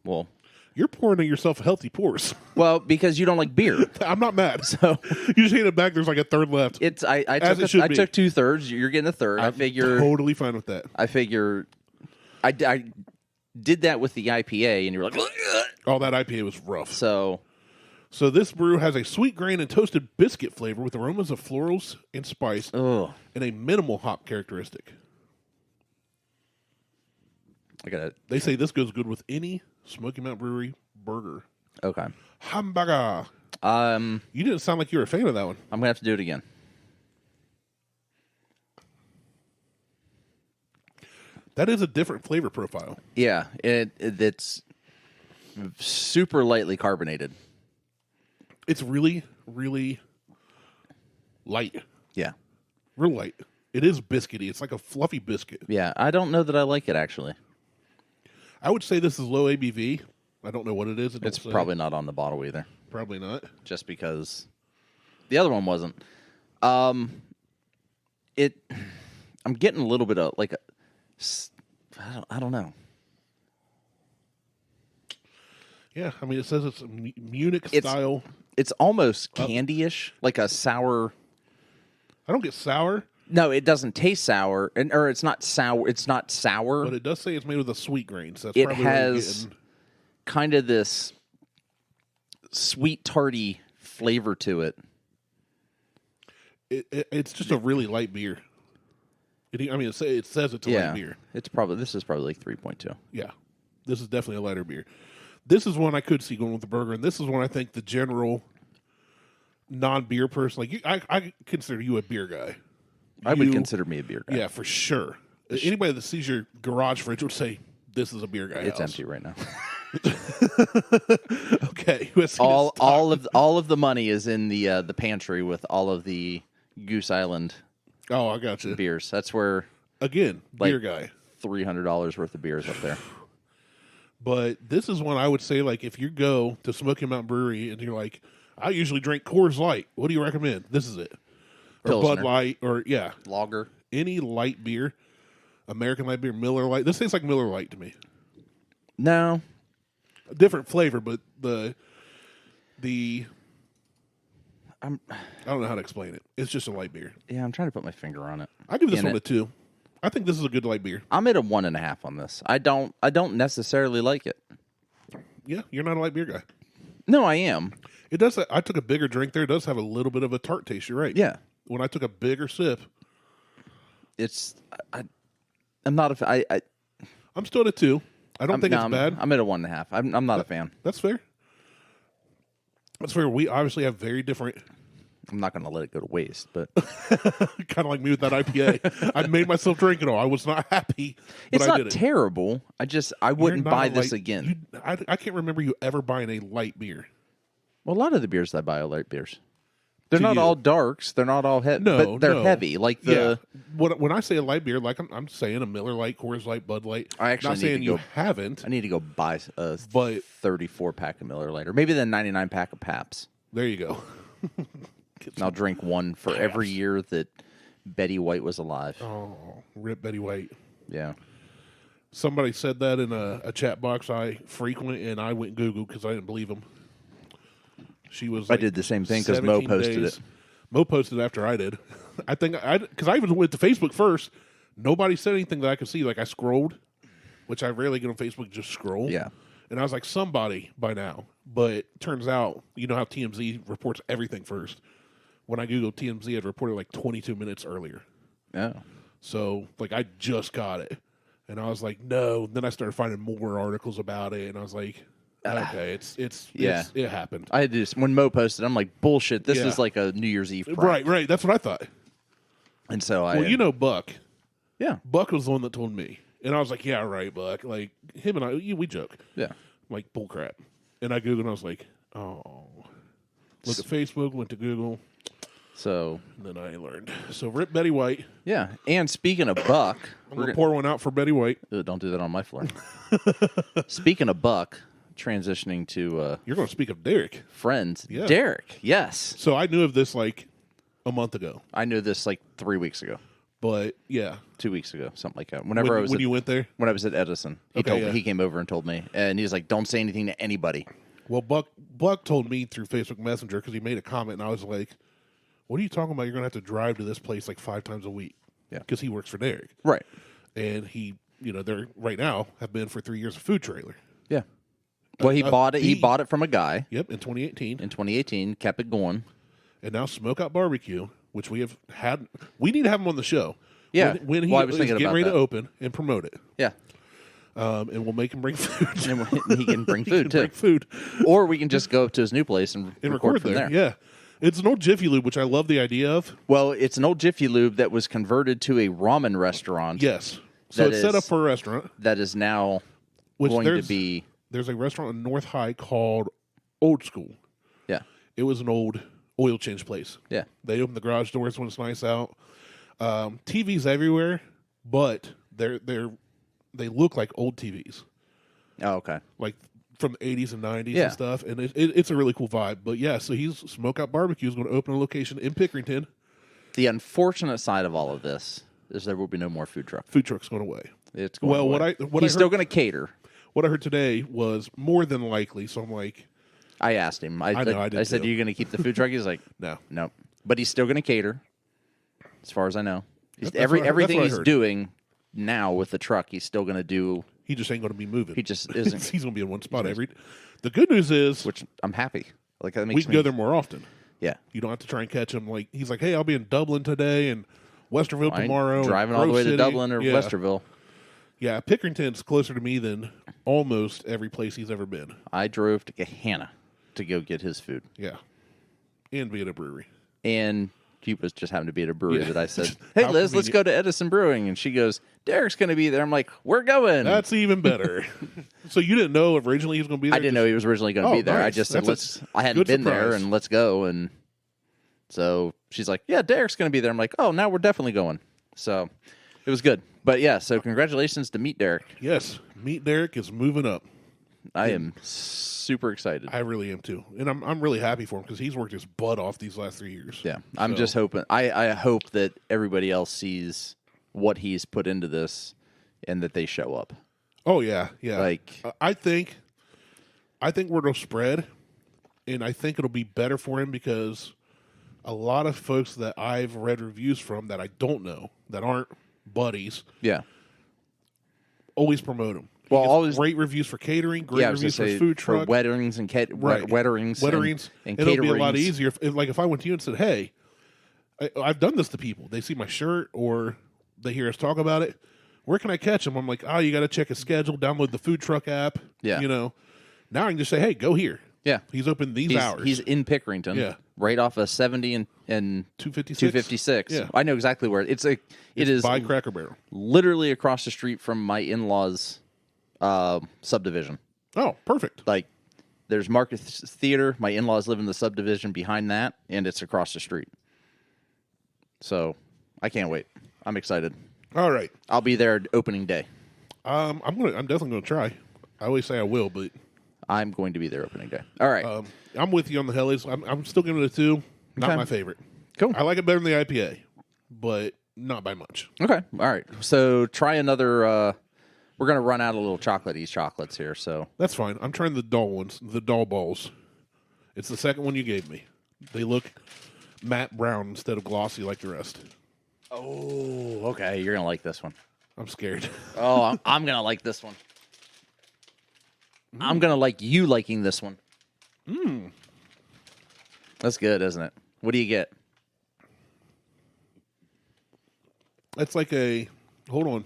Well, you're pouring yourself healthy pours. Well, because you don't like beer. I'm not mad. So you just hand it back. There's like a third left. I took 2/3. You're getting a third. I figure totally fine with that. I figure I did that with the IPA, and you were like, ugh. Oh, that IPA was rough. So this brew has a sweet grain and toasted biscuit flavor with aromas of florals and spice and a minimal hop characteristic. I got it. They say this goes good with any Smoky Mountain Brewery burger. Okay. Hamburger. You didn't sound like you were a fan of that one. I'm going to have to do it again. That is a different flavor profile. Yeah, it's super lightly carbonated. It's really, really light. Yeah. Real light. It is biscuity. It's like a fluffy biscuit. Yeah, I don't know that I like it, actually. I would say this is low ABV. I don't know what it is. It's probably not on the bottle either. Probably not. Just because the other one wasn't. I'm getting a little bit of like I don't know. Yeah, I mean, it says it's Munich style. It's almost candy-ish, like a sour. I don't get sour. No, it doesn't taste sour, or it's not sour. It's not sour, but it does say it's made with a sweet grain. So that's probably kind of this sweet tarty flavor to it. It's just a really light beer. It says it's a light beer. This is probably like 3.2. Yeah, this is definitely a lighter beer. This is one I could see going with the burger, and this is one I think the general non-beer person, like I consider you a beer guy. I would consider me a beer guy. Yeah, for sure. Anybody that sees your garage fridge would say this is a beer guy. It's empty right now. Okay. All of the money is in the pantry with all of the Goose Island. Oh, I got you. Beers. That's where again, beer guy. $300 worth of beers up there. But this is one I would say, like, if you go to Smokey Mountain Brewery and you're like, I usually drink Coors Light. What do you recommend? This is it. Or Pilsner. Bud Light, or Lager. Any light beer, American light beer, Miller Light. This tastes like Miller Light to me. No, a different flavor, but I don't know how to explain it. It's just a light beer. Yeah, I'm trying to put my finger on it. I give this one a 2. I think this is a good light beer. I'm at a 1.5 on this. I don't necessarily like it. Yeah, you're not a light beer guy. No, I am. It does. I took a bigger drink there. It does have a little bit of a tart taste. You're right. Yeah. When I took a bigger sip, I'm not a. I'm still at a 2. I don't think it's bad. I'm at a 1.5. I'm not a fan. That's fair. That's fair. We obviously have very different. I'm not going to let it go to waste, but kind of like me with that IPA. I made myself drink it all. I was not happy. But it's I not did it. terrible. I wouldn't buy this again. I can't remember you ever buying a light beer. Well, a lot of the beers that I buy are light beers. They're not all darks. They're not all heavy. No, but they're heavy. Like the when I say a light beer, like I'm saying a Miller Light, Coors Light, Bud Light. I actually not saying you haven't. I need to go buy a 34 pack of Miller Light, or maybe the 99 pack of Pabst. There you go. And I'll drink one for every year that Betty White was alive. Oh, rip Betty White. Yeah. Somebody said that in a chat box I frequent, and I went Google because I didn't believe them. She was. I did the same thing because Mo posted it. Mo posted after I did. I think because I even went to Facebook first. Nobody said anything that I could see. Like I scrolled, which I rarely get on Facebook. Just scroll. Yeah. And I was like, somebody by now. But turns out, you know how TMZ reports everything first. When I Googled TMZ, it reported like 22 minutes earlier. Oh. So, like, I just got it. And I was like, no. Then I started finding more articles about it. And I was like, okay, it happened. I had to just, when Mo posted, I'm like, bullshit. This is like a New Year's Eve prank. Right. That's what I thought. And so Well, you know Buck. Yeah. Buck was the one that told me. And I was like, yeah, right, Buck. Like, him and I, we joke. Yeah. I'm like, bull crap. And I Googled and I was like, oh. Look at Facebook, went to Google. So. And then I learned. So, rip Betty White. Yeah. And speaking of Buck. I'm going to pour one out for Betty White. Don't do that on my floor. Speaking of Buck, transitioning to. You're going to speak of Derek. Friends. Yeah. Derek, yes. So, I knew of this like a month ago. I knew this like 3 weeks ago. But, yeah. 2 weeks ago, something like that. When you went there? When I was at Edison. He came over and told me. And he was like, don't say anything to anybody. Well, Buck told me through Facebook Messenger because he made a comment, and I was like, what are you talking about? You're going to have to drive to this place like 5 times a week. Yeah. Because he works for Derek. Right. And they're right now have been for 3 years a food trailer. Yeah. Well, he bought it. He bought it from a guy. Yep, in 2018. In 2018, kept it going. And now Smokeout Barbecue, which we have had. We need to have him on the show. Yeah. When he is getting ready to open and promote it. Yeah. And we'll make him bring food. And he can bring food, too. Bring food. Or we can just go up to his new place and record from there. Yeah. It's an old Jiffy Lube, which I love the idea of. Well, it's an old Jiffy Lube that was converted to a ramen restaurant. Yes. So it's set up for a restaurant. That is now going to be... There's a restaurant in North High called Old School. Yeah. It was an old oil change place. Yeah. They open the garage doors when it's nice out. TVs everywhere, but they look like old TVs. Oh, okay. Like from the 80s and 90s and stuff. And it's a really cool vibe. But yeah, so Smokeout Barbecue is going to open a location in Pickerington. The unfortunate side of all of this is there will be no more food truck. Food truck's going away. It's going away. He's still going to cater. What I heard today was more than likely. So I'm like, I asked him. I said, "Are you going to keep the food truck?" He's like, "No." But he's still going to cater, as far as I know. Everything he's doing now with the truck, he's still going to do He just ain't going to be moving. He just isn't. He's going to be in one spot every. The good news is, Which I'm happy. Like that makes we can go there more often. Yeah. You don't have to try and catch him. Like he's like, hey, I'll be in Dublin today and Westerville tomorrow. Driving all the way to Dublin or Westerville. Yeah, Pickerington's closer to me than almost every place he's ever been. I drove to Gahanna to go get his food. Yeah. And be at a brewery. And he was just happened to be at a brewery that I said, hey, Liz, let's go to Edison Brewing. And she goes, Derek's going to be there. I'm like, we're going. That's even better. So you didn't know originally he was going to be there? I didn't know he was originally going to be there. Nice. I just said, I hadn't been there, and let's go. And so she's like, yeah, Derek's going to be there. I'm like, oh, now we're definitely going. So it was good. But yeah, so congratulations to Meet Derek. Yes, Meet Derek is moving up. I am super excited. I really am too. And I'm really happy for him because he's worked his butt off these last 3 years. Yeah, I'm just hoping. I hope that everybody else sees what he's put into this and that they show up. Oh, yeah, yeah. Like, I think word will spread, and I think it'll be better for him because a lot of folks that I've read reviews from that I don't know, that aren't buddies, always promote him. Well, always great reviews for catering, great reviews for food truck, for weddings and weddings and it'll caterings. be a lot easier. If I went to you and said, "Hey, I've done this to people. They see my shirt or they hear us talk about it. Where can I catch them?" I'm like, "Oh, you got to check his schedule. Download the food truck app." Yeah, Now I can just say, "Hey, go here." Yeah, he's open these hours. He's in Pickerington. Yeah, right off of 70 and 256. Yeah, I know exactly where it is by Cracker Barrel, literally across the street from my in-laws' subdivision. Oh, perfect. Like, there's Market Theater. My in-laws live in the subdivision behind that, and it's across the street. So I can't wait. I'm excited. All right, I'll be there opening day. I'm definitely gonna try. I always say I will, but I'm going to be there opening day. All right. I'm with you on the Hellies. I'm still giving it a 2. Not my favorite. Cool. I like it better than the IPA, but not by much. Okay. All right. So try another. We're going to run out of little chocolate-y chocolates here. So that's fine. I'm trying the doll ones, the doll balls. It's the second one you gave me. They look matte brown instead of glossy like the rest. Oh, okay. You're going to like this one. I'm scared. Oh, I'm going to like this one. I'm going to like you liking this one. That's good, isn't it? What do you get? It's like a... Hold on.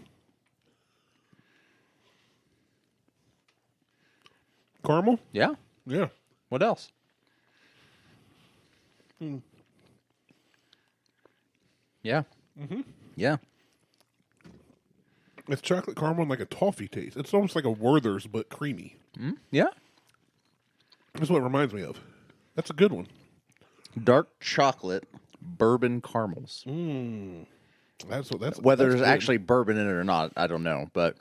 Caramel? Yeah. Yeah. What else? Yeah. Mm-hmm. Yeah. It's chocolate caramel and like a toffee taste. It's almost like a Werther's, but creamy. Yeah. That's what it reminds me of. That's a good one. Dark chocolate bourbon caramels. That's whether there's good. actually bourbon in it or not, I don't know, but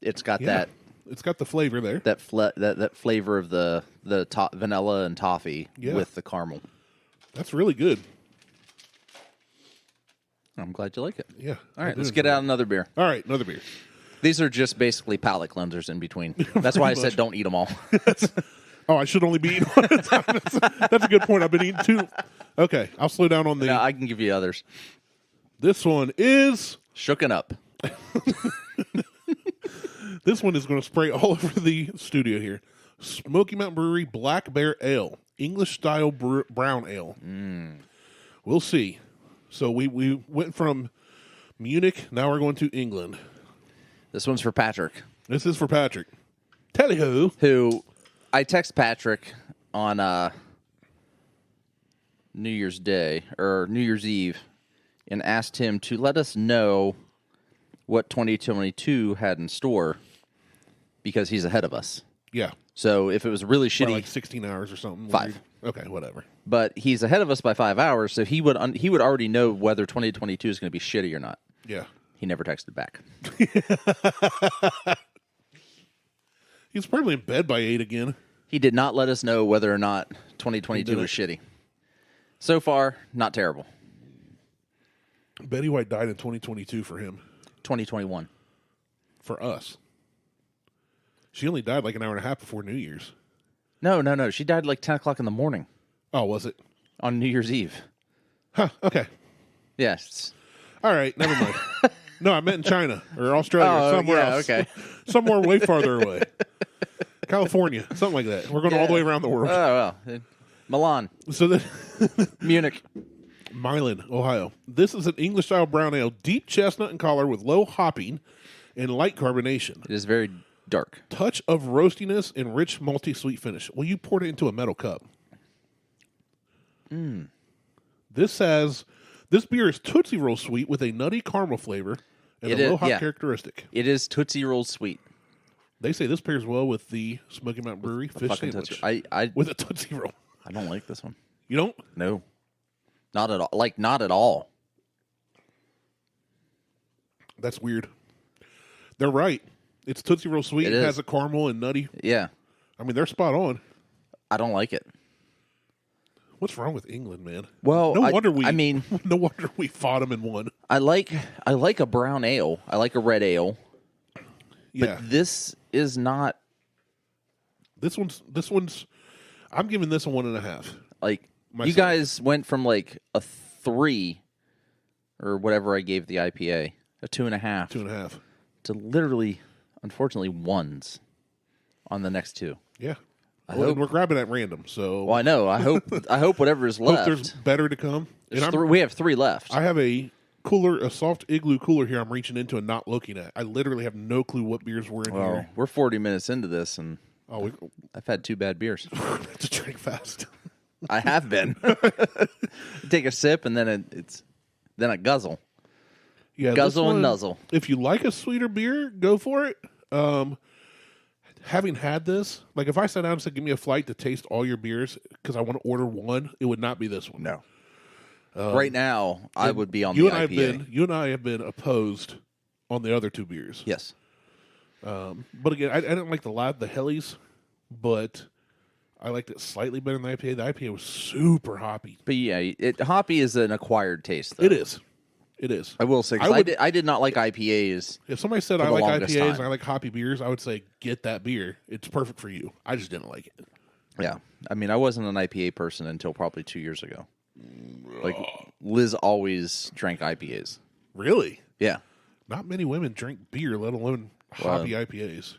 it's got that. It's got the flavor there. That flavor of the vanilla and toffee with the caramel. That's really good. I'm glad you like it. Yeah. All right, let's get out another beer. All right, another beer. These are just basically palate cleansers in between. That's why I said don't eat them all. Oh, I should only be eating one at a time. That's a good point. I've been eating 2. Okay, I'll slow down on the... Yeah, I can give you others. This one is... Shooken Up. This one is going to spray all over the studio here. Smoky Mountain Brewery Black Bear Ale. English-style brown ale. We'll see. So we went from Munich, now we're going to England. This one's for Patrick. This is for Patrick. Tally-ho. Who, I text Patrick on New Year's Day, or New Year's Eve, and asked him to let us know what 2022 had in store, because he's ahead of us. Yeah. So if it was really shitty... like 16 hours or something? 5. Okay, whatever. But he's ahead of us by 5 hours, so he would already know whether 2022 is going to be shitty or not. Yeah. He never texted back. He's probably in bed by 8 again. He did not let us know whether or not 2022 was shitty. So far, not terrible. Betty White died in 2022 for him. 2021. For us. She only died like an hour and a half before New Year's. No. She died like 10 o'clock in the morning. Oh, was it? On New Year's Eve. Huh, okay. Yes. All right, never mind. No, I meant in China or Australia or somewhere else. Okay. Somewhere way farther away. California, something like that. We're going all the way around the world. Oh, well. Milan. So then, Munich. Milan, Ohio. This is an English-style brown ale, deep chestnut in color with low hopping and light carbonation. It is very dark. Touch of roastiness and rich malty sweet finish. Well, you poured it into a metal cup. This beer is Tootsie Roll sweet with a nutty caramel flavor and a low hop characteristic. It is Tootsie Roll sweet. They say this pairs well with the Smokey Mountain Brewery fish sandwich with a Tootsie Roll. I don't like this one. You don't? No. Not at all. Like, not at all. That's weird. They're right. It's Tootsie Roll sweet. It has a caramel and nutty. Yeah. I mean, they're spot on. I don't like it. What's wrong with England, man? Well, no wonder we fought them and won. I like a brown ale. I like a red ale. Yeah. But this is not. This one's. I'm giving this a 1.5. Like, myself. You guys went from like a 3 or whatever I gave the IPA, a 2.5. 2.5. To literally, unfortunately, 1s on the next 2. Yeah. And we're grabbing at random, so. Well, I know. I hope whatever is left. There's better to come. We have 3 left. I have a soft igloo cooler here. I'm reaching into and not looking at. I literally have no clue what beers were in here. We're 40 minutes into this, and I've had 2 bad beers. To drink fast. I have been. Take a sip and then then a guzzle. Yeah, guzzle and nuzzle. If you like a sweeter beer, go for it. Having had this, like if I sat down and said, "Give me a flight to taste all your beers," because I want to order one, it would not be this one. No. Right now, I would be on the IPA. You and I have been opposed on the other 2 beers. Yes. But again, I didn't like the Hellies, but I liked it slightly better than the IPA. The IPA was super hoppy. But yeah, hoppy is an acquired taste, though. It is. It is. I will say, I did not like IPAs. If somebody said I like IPAs and I like hoppy beers, I would say, get that beer. It's perfect for you. I just didn't like it. Yeah. I mean, I wasn't an IPA person until probably 2 years ago. Like, Liz always drank IPAs. Really? Yeah. Not many women drink beer, let alone hoppy IPAs.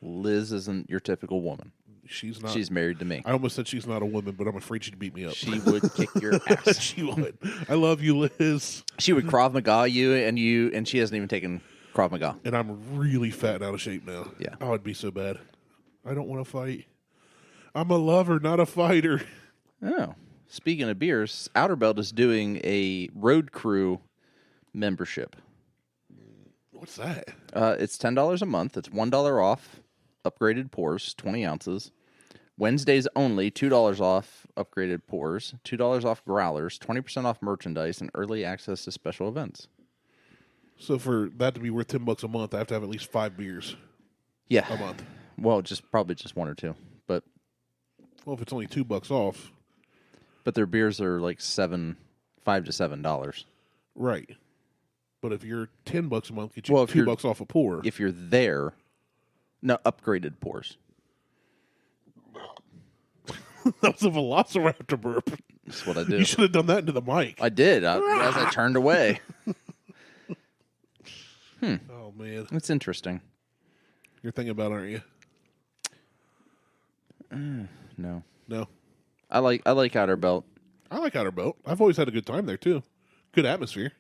Liz isn't your typical woman. She's not. She's married to me. I almost said she's not a woman, but I'm afraid she'd beat me up. She would kick your ass. She would. I love you, Liz. She would Krav Maga you, and she hasn't even taken Krav Maga. And I'm really fat and out of shape now. Yeah. Oh, it'd be so bad. I don't want to fight. I'm a lover, not a fighter. Oh. Speaking of beers, Outer Belt is doing a road crew membership. What's that? It's $10 a month. It's $1 off upgraded pours, 20 ounces. Wednesdays only, $2 off upgraded pours, $2 off growlers, 20% off merchandise, and early access to special events. So for that to be worth $10 a month, I have to have at least 5 beers. Yeah, a month. Well, probably just 1 or 2, but if it's only $2 off, but their beers are like $5 to $7. Right. But if you're $10 a month, get you $2 off a pour. If you're there, no upgraded pours. That was a velociraptor burp. That's what I do. You should have done that into the mic. I did, as I turned away. Oh, man. It's interesting. You're thinking about it, aren't you? No. No. I like Outer Belt. I like Outer Belt. I've always had a good time there, too. Good atmosphere.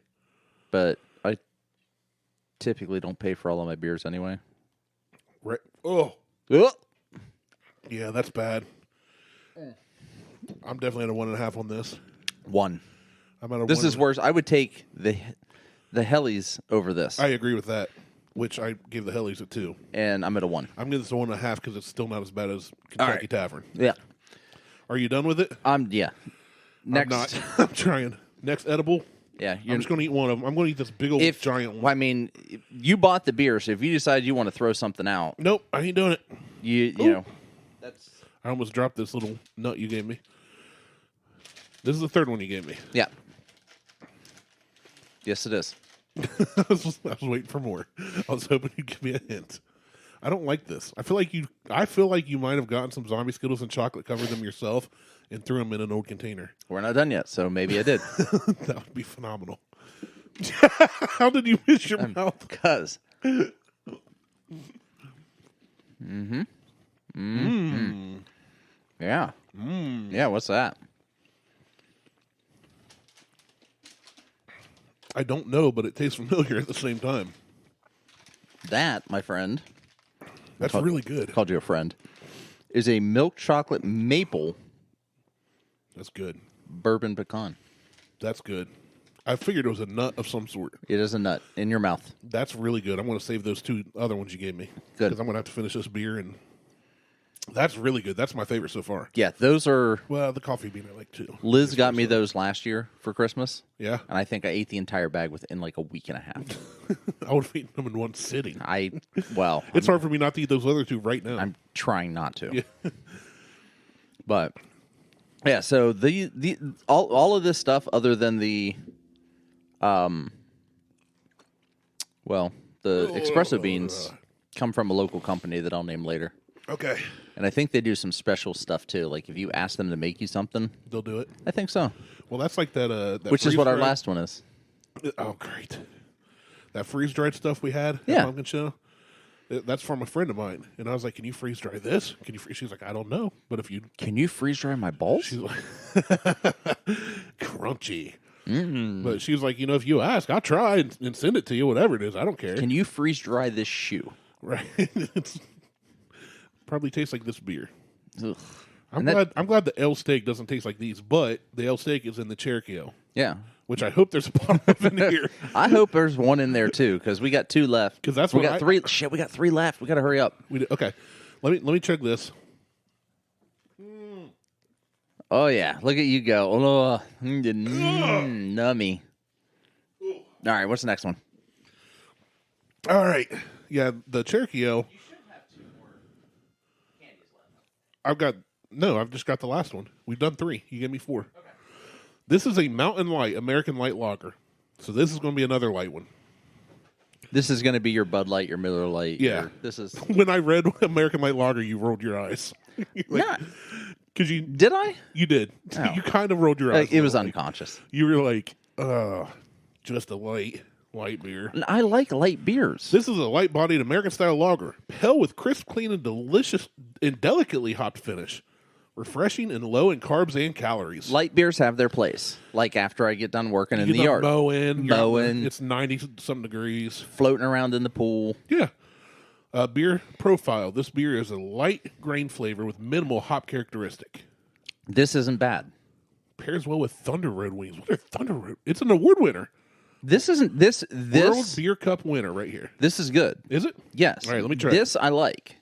But I typically don't pay for all of my beers anyway. Right. Oh. Ugh. Yeah, that's bad. I'm definitely at a 1.5 on this. 1. I'm at a This is worse. I would take the Hellies over this. I agree with that, which I gave the Hellies a 2. And I'm at a 1. I'm giving this a 1.5 because it's still not as bad as Kentucky Tavern. Yeah. Are you done with it? Yeah. Next. I'm not. I'm trying. Next edible. Yeah. I'm just going to eat one of them. I'm going to eat this big old giant one. Well, I mean, you bought the beer, so if you decide you want to throw something out. Nope, I ain't doing it. You know. I almost dropped this little nut you gave me. This is the 3rd one you gave me. Yeah. Yes, it is. I was waiting for more. I was hoping you'd give me a hint. I don't like this. I feel like you might have gotten some zombie Skittles and chocolate, covered them yourself, and threw them in an old container. We're not done yet, so maybe I did. That would be phenomenal. How did you miss your mouth? Because. Yeah. Yeah, what's that? I don't know, but it tastes familiar at the same time. That, my friend, That's really good. called you a friend, is a milk chocolate maple That's good. bourbon pecan. That's good. I figured it was a nut of some sort. It is a nut in your mouth. That's really good. I'm going to save those 2 other ones you gave me. Good. Because I'm going to have to finish this beer, and that's really good. That's my favorite so far. Yeah, those are... Well, the coffee bean I like too. Liz got me those last year for Christmas. Yeah. And I think I ate the entire bag within like a week and a half. I would have eaten them in one sitting. It's hard for me not to eat those other 2 right now. I'm trying not to. Yeah. But yeah, so the all of this stuff other than the the espresso beans come from a local company that I'll name later. Okay. And I think they do some special stuff too. Like if you ask them to make you something, They'll do it. I think so. Well, that's like that Which is what our freeze-dried- last one is. Oh, great. That freeze-dried stuff we had Yeah. at Pumpkin Show, that's from a friend of mine. And I was like, can you freeze-dry this? She's like, I don't know. But if you... Can you freeze dry my balls? She's like... Crunchy. But she was like, if you ask, I'll try and send it to you, whatever it is. I don't care. Can you freeze dry this shoe? Right. It's probably tastes like this beer. Ugh. I'm glad the ale steak doesn't taste like these, but the ale steak is in the Cherokee ale, Yeah. which I hope there's a bottle of in here. I hope there's one in there too, because we got 2 left. 'Cause that's we what got 3. Shit, we got 3 left. We got to hurry up. Okay, let me check this. Oh yeah, look at you go. Oh, nummy. All right, what's the next one? All right, yeah, the Cherokee ale. You should have 2 more candies left. I've just got the last one. We've done 3. You gave me 4. Okay. This is a Mountain Light American Light Lager, so this is going to be another light one. This is going to be your Bud Light, your Miller Light. Yeah. This is. When I read American Light Lager, you rolled your eyes. Not. Because you Did I? You did. Oh. You kind of rolled your eyes. It was unconscious. You were like, just a light beer. I like light beers. This is a light-bodied American-style lager, pale with crisp, clean, and delicious and delicately hopped finish. Refreshing and low in carbs and calories. Light beers have their place. Like after I get done working in the yard. Mowing. It's 90-something degrees. Floating around in the pool. Yeah. Beer profile. This beer is a light grain flavor with minimal hop characteristic. This isn't bad. Pairs well with Thunder Red Wings. What are Thunder Red? It's an award winner. This isn't this World Beer Cup winner right here. This is good. Is it? Yes. All right, let me try this. I like.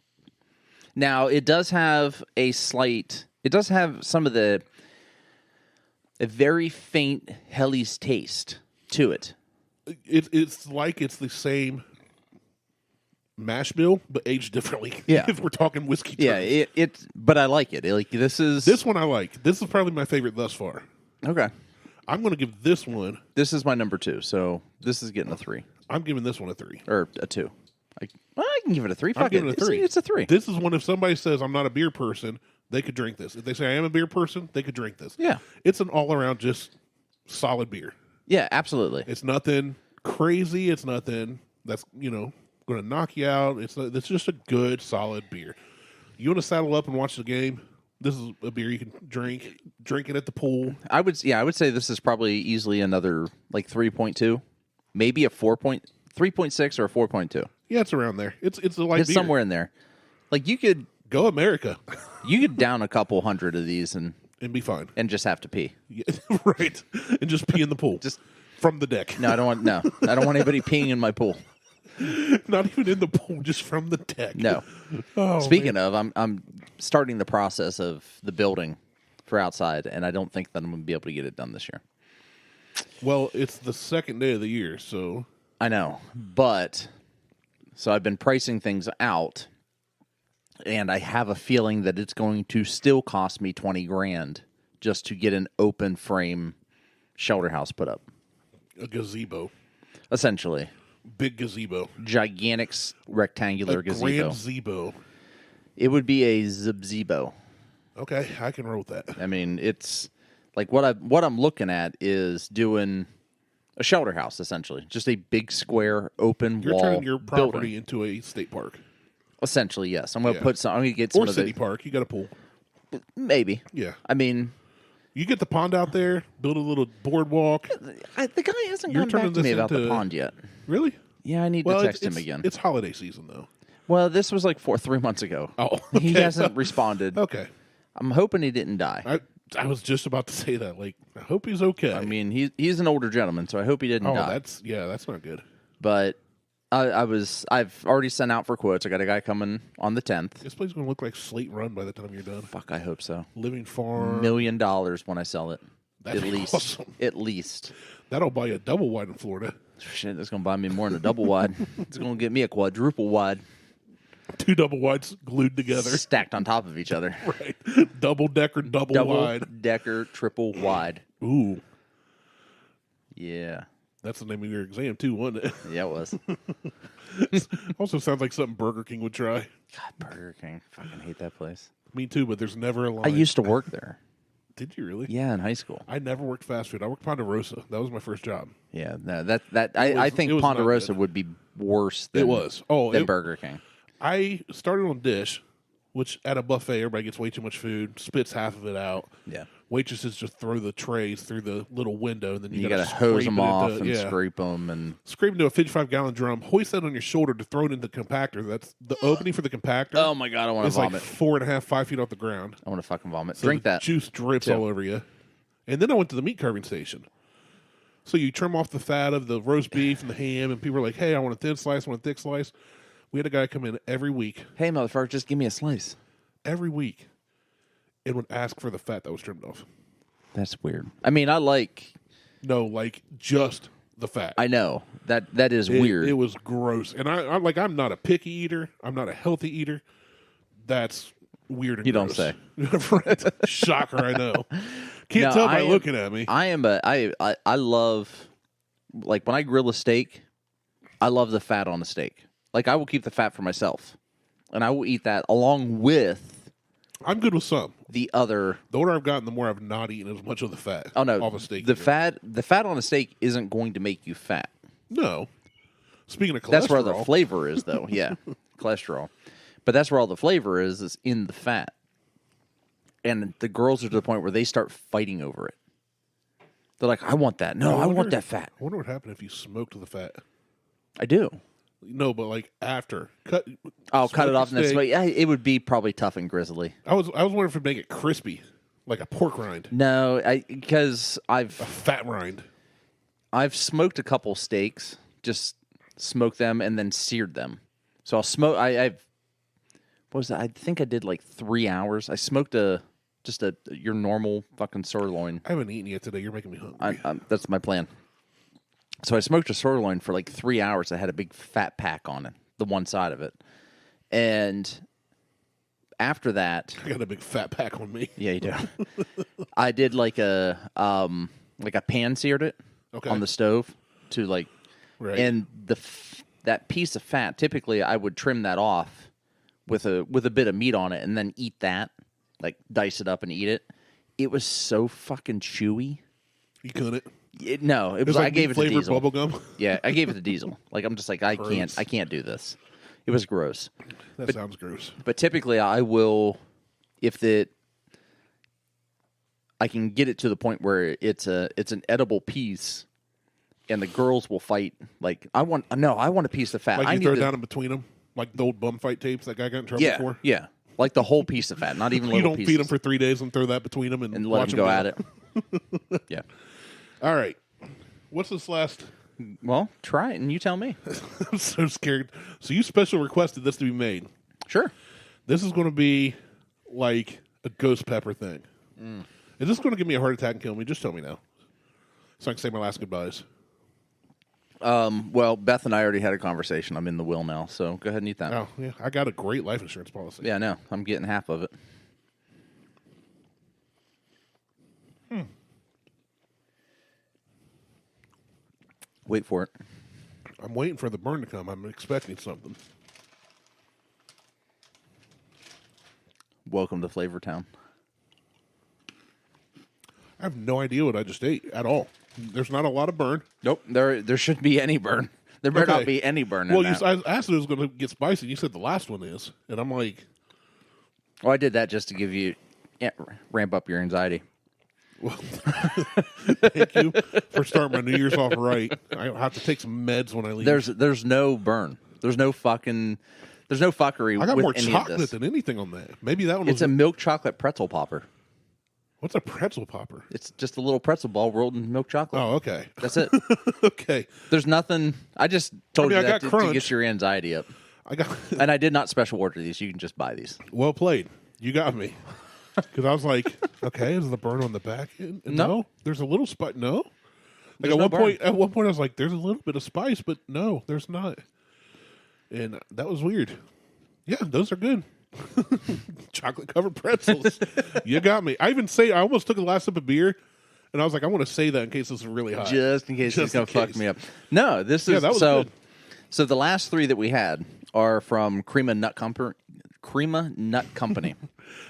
Now it does have a slight. It does have some of a very faint Helly's taste to it. It's like it's the same mash bill, but aged differently. Yeah. If we're talking whiskey terms. Yeah, but I like it. Like This one I like. This is probably my favorite thus far. Okay. I'm going to give this one. This is my number 2, so this is getting a 3 I'm giving this one a 3. or a 2. I can give it a 3. I'm Fuck giving it. it a 3. It's a 3. This is one if somebody says I'm not a beer person, they could drink this. If they say I am a beer person, they could drink this. Yeah. It's an all-around just solid beer. Yeah, absolutely. It's nothing crazy. It's nothing that's, going to knock you out. It's just a good, solid beer. You want to saddle up and watch the game? This is a beer you can drink it at the pool. I would say this is probably easily another like 3.2, maybe a 3.6 or a 4.2. Yeah, it's around there. It's a light It's beer. somewhere in there. Like you could Go America. You could down a couple hundred of these and be fine. And just have to pee. Yeah, right. And just pee in the pool. Just from the deck. No, I don't want anybody peeing in my pool. Not even in the pool, just from the deck. No. Oh, Speaking of, I'm starting the process of the building for outside, and I don't think that I'm going to be able to get it done this year. Well, it's the second day of the year, so I know, but so I've been pricing things out, and I have a feeling that it's going to still cost me $20,000 just to get an open frame shelter house put up. a gazebo. Essentially. Big gazebo. Gigantic rectangular gazebo. Grand zebo. It would be a zibzebo. Okay, I can roll with that. I mean, it's like what I'm looking at is doing A shelter house, essentially. Just a big square, open You're wall turning your property building. into a state park. Essentially, yes. I'm going to Yeah. put some. I'm going to get some Or of city the park. You got a pool. maybe. Yeah. I mean, You get the pond out there, build a little boardwalk. the guy hasn't You're come back turning to me this about the into- pond yet. Really? Yeah, I need Well, to text it's him again. It's holiday season, though. Well, this was like 3 months ago. Oh, He okay. hasn't responded. Okay. I'm hoping he didn't die. I was just about to say that. Like, I hope he's okay. I mean, he's an older gentleman, so I hope he didn't die. that's not good. But I've already sent out for quotes. I got a guy coming on the 10th. This place is going to look like Slate Run by the time you're done. Fuck, I hope so. Living $1 farm. million when I sell it. That'd at be least. awesome. At least. That'll buy you a double wide in Florida. Shit, that's gonna buy me more than a double wide. It's gonna get me a quadruple wide. 2 double wides glued together. Stacked on top of each other. Right. Double decker, double wide. Decker, triple wide. Ooh. Yeah. That's the name of your exam, too, wasn't it? Yeah, it was. Also sounds like something Burger King would try. God, Burger King. Fucking hate that place. Me, too, but there's never a line. I used to work there. Did you really? Yeah, in high school. I never worked fast food. I worked Ponderosa. That was my first job. Yeah, no, I think it was not Ponderosa good. would be worse than, It was. Oh, than Burger King. I started on dish, which at a buffet, everybody gets way too much food, spits half of it out. Yeah. Waitresses just throw the trays through the little window, and then You got got to hose them off and scrape. scrape them. And Scrape into a 55-gallon drum, hoist that on your shoulder to throw it into the compactor. That's the opening for the compactor. oh my God, I want to It's like vomit. 4.5, 5 feet off the ground. I want to fucking vomit. So Drink the that. juice drips too. all over you. And then I went to the meat carving station. So you trim off the fat of the roast beef and the ham, and people are like, hey, I want a thin slice, I want a thick slice. We had a guy come in every week, Hey, motherfucker, just give me a slice. and would ask for the fat that was trimmed off. That's weird. I mean, I No, like just the fat. know that is weird. It was gross. And I'm not a picky eater. I'm not a healthy eater. That's weird and You don't gross. say. Right. Shocker, I know. Can't No, tell by I am- looking at me. I love, like, when I grill a steak, I love the fat on the steak. Like, I will keep the fat for myself, and I will eat that along with I'm good with some. the other. The older I've gotten, the more I've not eaten as much of the fat. Oh no, off a steak. the either. fat on a steak isn't going to make you fat. No. Speaking of cholesterol, That's where the flavor is, though. Yeah, cholesterol. But that's where all the flavor is in the fat. And the girls are to the point where they start fighting over it. They're like, I want that. No, I want that fat. I wonder what happened if you smoked the fat. I do. No, but like after I'll cut it off and then steak. smoke. Yeah, it would be probably tough and grizzly. I was wondering if it'd make it crispy, like a pork rind, No, because a fat rind. I've smoked a couple steaks, just smoked them and then seared them. So I'll smoke. I've what was that? I think I did like 3 hours. I smoked your normal fucking sirloin. I haven't eaten yet today. You're making me hungry. That's my plan. So I smoked a sirloin for like 3 hours. I had a big fat pack on it, the one side of it, and after that, I got a big fat pack on me. yeah, you do. I did like a pan seared it Okay. on the stove to like, Right. and that piece of fat. Typically, I would trim that off with a bit of meat on it, and then eat that, like dice it up and eat it. It was so fucking chewy. You couldn't. No, it was. Like I gave it to flavored Diesel. bubble gum. Yeah, I gave it to Diesel. Like, I'm just like, I Gross. can't do this. It was gross. That sounds gross. But typically, I will, I can get it to the point where it's an edible piece, and the girls will fight. Like, I want a piece of fat. Like I you need throw it to- down in between them, like the old bum fight tapes that guy got in trouble yeah, for. yeah, like the whole piece of fat, not even You little don't pieces. feed them for 3 days and throw that between them and let watch them go at it. Yeah. All right. What's this last? Well, try it and you tell me. I'm so scared. So you special requested this to be made. Sure. This is going to be like a ghost pepper thing. Is this going to give me a heart attack and kill me? Just tell me now, so I can say my last goodbyes. Well, Beth and I already had a conversation. I'm in the will now, so go ahead and eat that. Oh yeah, I got a great life insurance policy. Yeah, no, I'm getting half of it. Wait for it. I'm waiting for the burn to come. I'm expecting something. Welcome to Flavor Town. I have no idea what I just ate at all. There's not a lot of burn. Nope. There shouldn't be any burn. There better not be any burn in that. I asked if it was going to get spicy. You said the last one is. And I'm like... Well, I did that just to give you... ramp up your anxiety. Well, thank you for starting my New Year's off right. I have to take some meds when I leave. There's no burn. There's no fuckery. I got with more any chocolate of this. than anything on that. Maybe that one It's a milk chocolate pretzel popper. What's a pretzel popper? It's just a little pretzel ball rolled in milk chocolate. Oh, okay. That's it. Okay. There's nothing. I just told you that to get your anxiety up. And I did not special order these. You can just buy these. Well played. You got me. Because I was like, okay, is the burn on the back end? No. There's a little spice. No. Like at one point, I was like, there's a little bit of spice, but no, there's not. And that was weird. Yeah, those are good. Chocolate covered pretzels. You got me. I almost took a last sip of beer, and I was like, I want to say that in case this is really hot. Just in case it's going to fuck me up. No, this is that was good. So the last three that we had are from Krema Nut Company.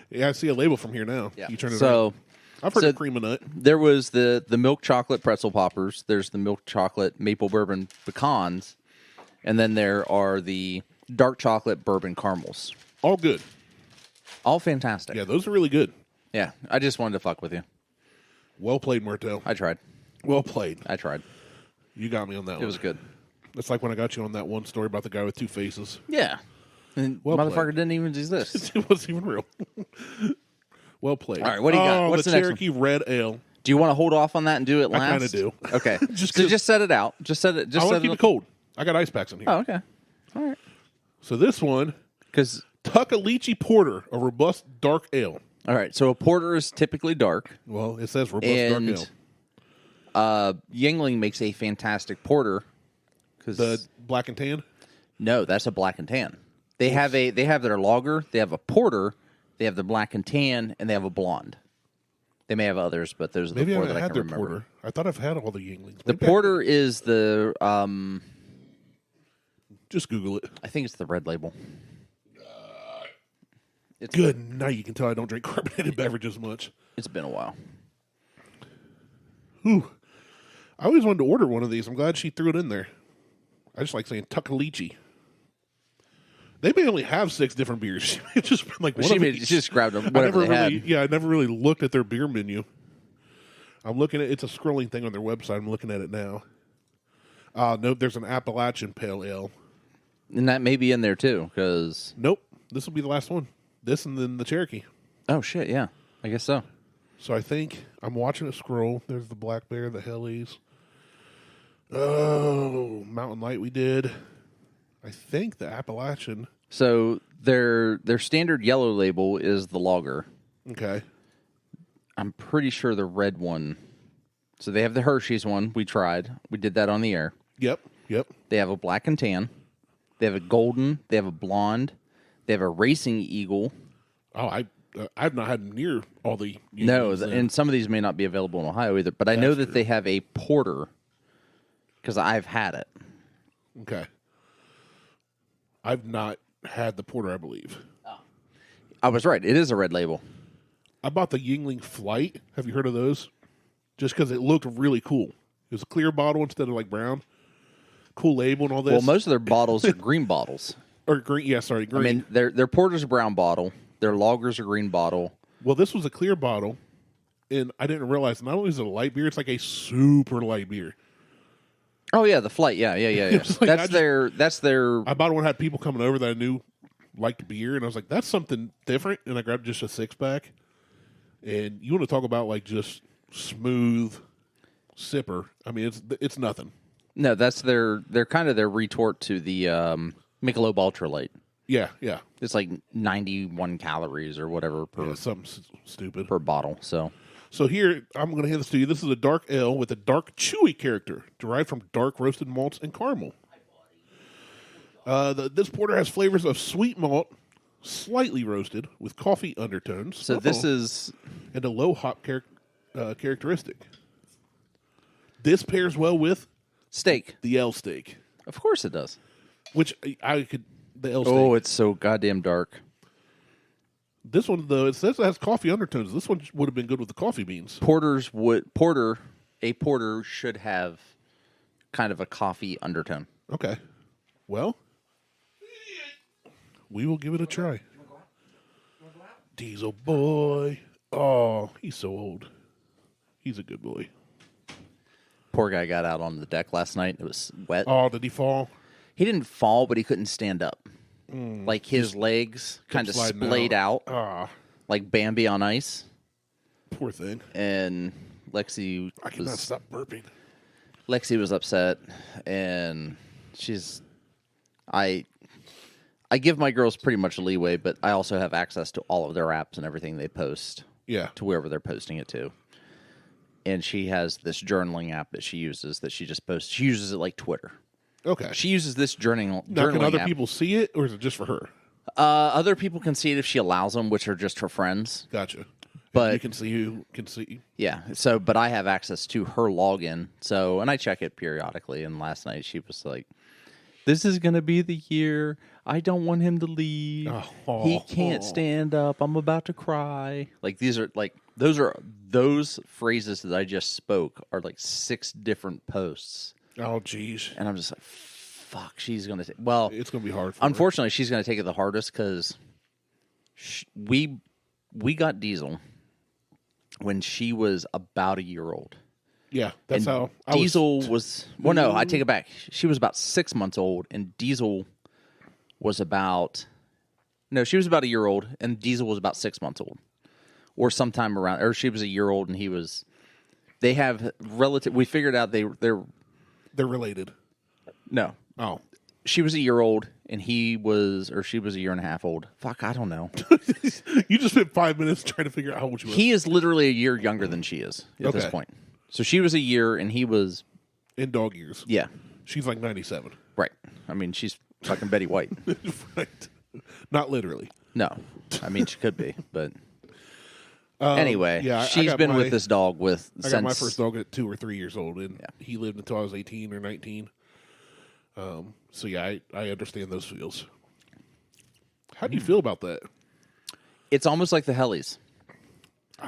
Yeah, I see a label from here now. Yeah. You turn it around. I've heard of Krema Nut. There was the milk chocolate pretzel poppers. There's the milk chocolate maple bourbon pecans. And then there are the dark chocolate bourbon caramels. All good. All fantastic. Yeah, those are really good. Yeah, I just wanted to fuck with you. Well played, Martelle. I tried. Well played. I tried. You got me on that one. It was good. It's like when I got you on that one story about the guy with two faces. Yeah. And motherfucker didn't even exist. It wasn't even real. Well played. All right, what do you got? What's the next Cherokee Red Ale. Do you want to hold off on that and do it last? I kind of do. Okay. just set it out. Just set it. I want to keep it cold. I got ice packs in here. Oh, okay. All right. So this one, because Tuckaleechee Porter, a robust dark ale. All right. So a porter is typically dark. Well, it says robust dark ale. Yuengling makes a fantastic porter. The black and tan? No, that's a black and tan. They have their lager, they have a porter, they have the black and tan, and they have a blonde. They may have others, but those are the four that I can remember. Porter. I thought I've had all the Yuenglings. The porter is the just Google it. I think it's the red label. It's good. Now you can tell I don't drink carbonated beverages much. It's been a while. Ooh. I always wanted to order one of these. I'm glad she threw it in there. I just like saying Tuckaleechee. They may only have 6 different beers. She just like one she just grabbed them. I never really looked at their beer menu. I'm looking at it's a scrolling thing on their website. I'm looking at it now. Nope, there's an Appalachian Pale Ale. And that may be in there too, because nope, this will be the last one. This and then the Cherokee. Oh shit, yeah, I guess so. So I think I'm watching it scroll. There's the Black Bear, the Hellies. Oh, Mountain Light we did. I think the Appalachian. So their standard yellow label is the lager. Okay. I'm pretty sure the red one. So they have the Hershey's one. We tried. We did that on the air. Yep. They have a black and tan. They have a golden. They have a blonde. They have a racing eagle. Oh, I've not had near all the. No, and some of these may not be available in Ohio either. But I know that they have a porter because I've had it. Okay. I've not had the porter, I believe. Oh. I was right. It is a red label. I bought the Yuengling Flight. Have you heard of those? Just because it looked really cool. It was a clear bottle instead of like brown. Cool label and all this. Well, most of their bottles are green bottles. Or green, yeah, sorry, green. I mean, their porter's a brown bottle. Their lager's a green bottle. Well, this was a clear bottle, and I didn't realize not only is it a light beer, it's like a super light beer. Oh yeah, the Flight. Yeah. Like, that's their. I bought one. Had people coming over that I knew liked beer, and I was like, "That's something different." And I grabbed just a 6-pack. And you want to talk about like just smooth sipper? I mean, it's nothing. No, that's their kind of their retort to the Michelob Ultralight. Yeah. It's like 91 calories or whatever per something stupid per bottle. So here, I'm going to hand this to you. This is a dark ale with a dark, chewy character derived from dark roasted malts and caramel. This porter has flavors of sweet malt, slightly roasted, with coffee undertones. So this is... And a low hop characteristic. This pairs well with... Steak. The L steak. Of course it does. Which I could... The L steak. Oh, it's so goddamn dark. This one, though, it says it has coffee undertones. This one would have been good with the coffee beans. Porter a porter should have kind of a coffee undertone. Okay. Well, we will give it a try. Diesel boy. Oh, he's so old. He's a good boy. Poor guy got out on the deck last night. It was wet. Oh, did he fall? He didn't fall, but he couldn't stand up. Like his legs kind of splayed out, like Bambi on ice. Poor thing. And Lexi I cannot stop burping. Lexi was upset, and I give my girls pretty much leeway, but I also have access to all of their apps and everything they post. Yeah. To wherever they're posting it to. And she has this journaling app that she uses that she just posts. She uses it like Twitter. Okay. She uses this journaling Now, can other app. people see it, or is it just for her? Other people can see it if she allows them, which are just her friends. Gotcha. But And you can see who can see. yeah, so but I have access to her login. So and I check it periodically. And last night she was like, "This is gonna be the year. I don't want him to leave. He can't stand up. I'm about to cry." Like those phrases that I just spoke are like 6 different posts. Oh, geez. And I'm just like, fuck, she's going to... Well, it's going to be hard for unfortunately, she's going to take it the hardest because we got Diesel when she was about a year old. Yeah, that's and how... Diesel was... Well, no, I take it back. She was about 6 months old, and Diesel was about... No, she was about a year old, and Diesel was about 6 months old. Or sometime around... Or she was a year old, and he was... They have relative... We figured out they're related. No. Oh. She was a year old, and she was a year and a half old. Fuck, I don't know. You just spent 5 minutes trying to figure out how old she was. He is literally a year younger than she is at this point. So she was a year, and he was... In dog years. Yeah. She's like 97. Right. I mean, she's fucking Betty White. Right. Not literally. No. I mean, she could be, but... Anyway, yeah, she's been with this dog I got my first dog at 2 or 3 years old, and he lived until I was 18 or 19. So yeah, I understand those feels. How do you feel about that? It's almost like the Hellies.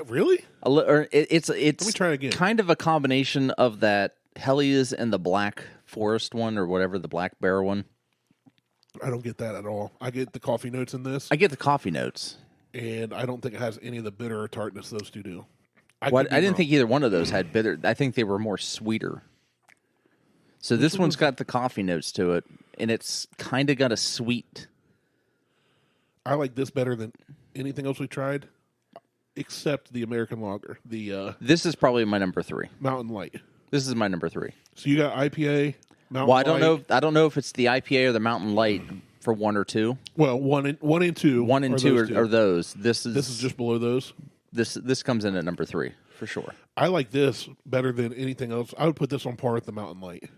Really? It's Let me try again. Kind of a combination of that Hellies and the Black Forest one, or whatever, the Black Bear one. I don't get that at all. I get the coffee notes in this. I get the coffee notes. And I don't think it has any of the bitter or tartness those two do. I didn't think either one of those had bitter. I think they were more sweeter. So this one's got the coffee notes to it, and it's kind of got a sweet. I like this better than anything else we tried, except the American Lager. This is probably my number 3. Mountain Light. This is my number 3. So you got IPA, Mountain Light. I don't know if it's the IPA or the Mountain Light for 1 or 2. Well, 1 and 2. 1 and 2 are those. This is just below those. This comes in at number 3 for sure. I like this better than anything else. I would put this on par with the Mountain Light.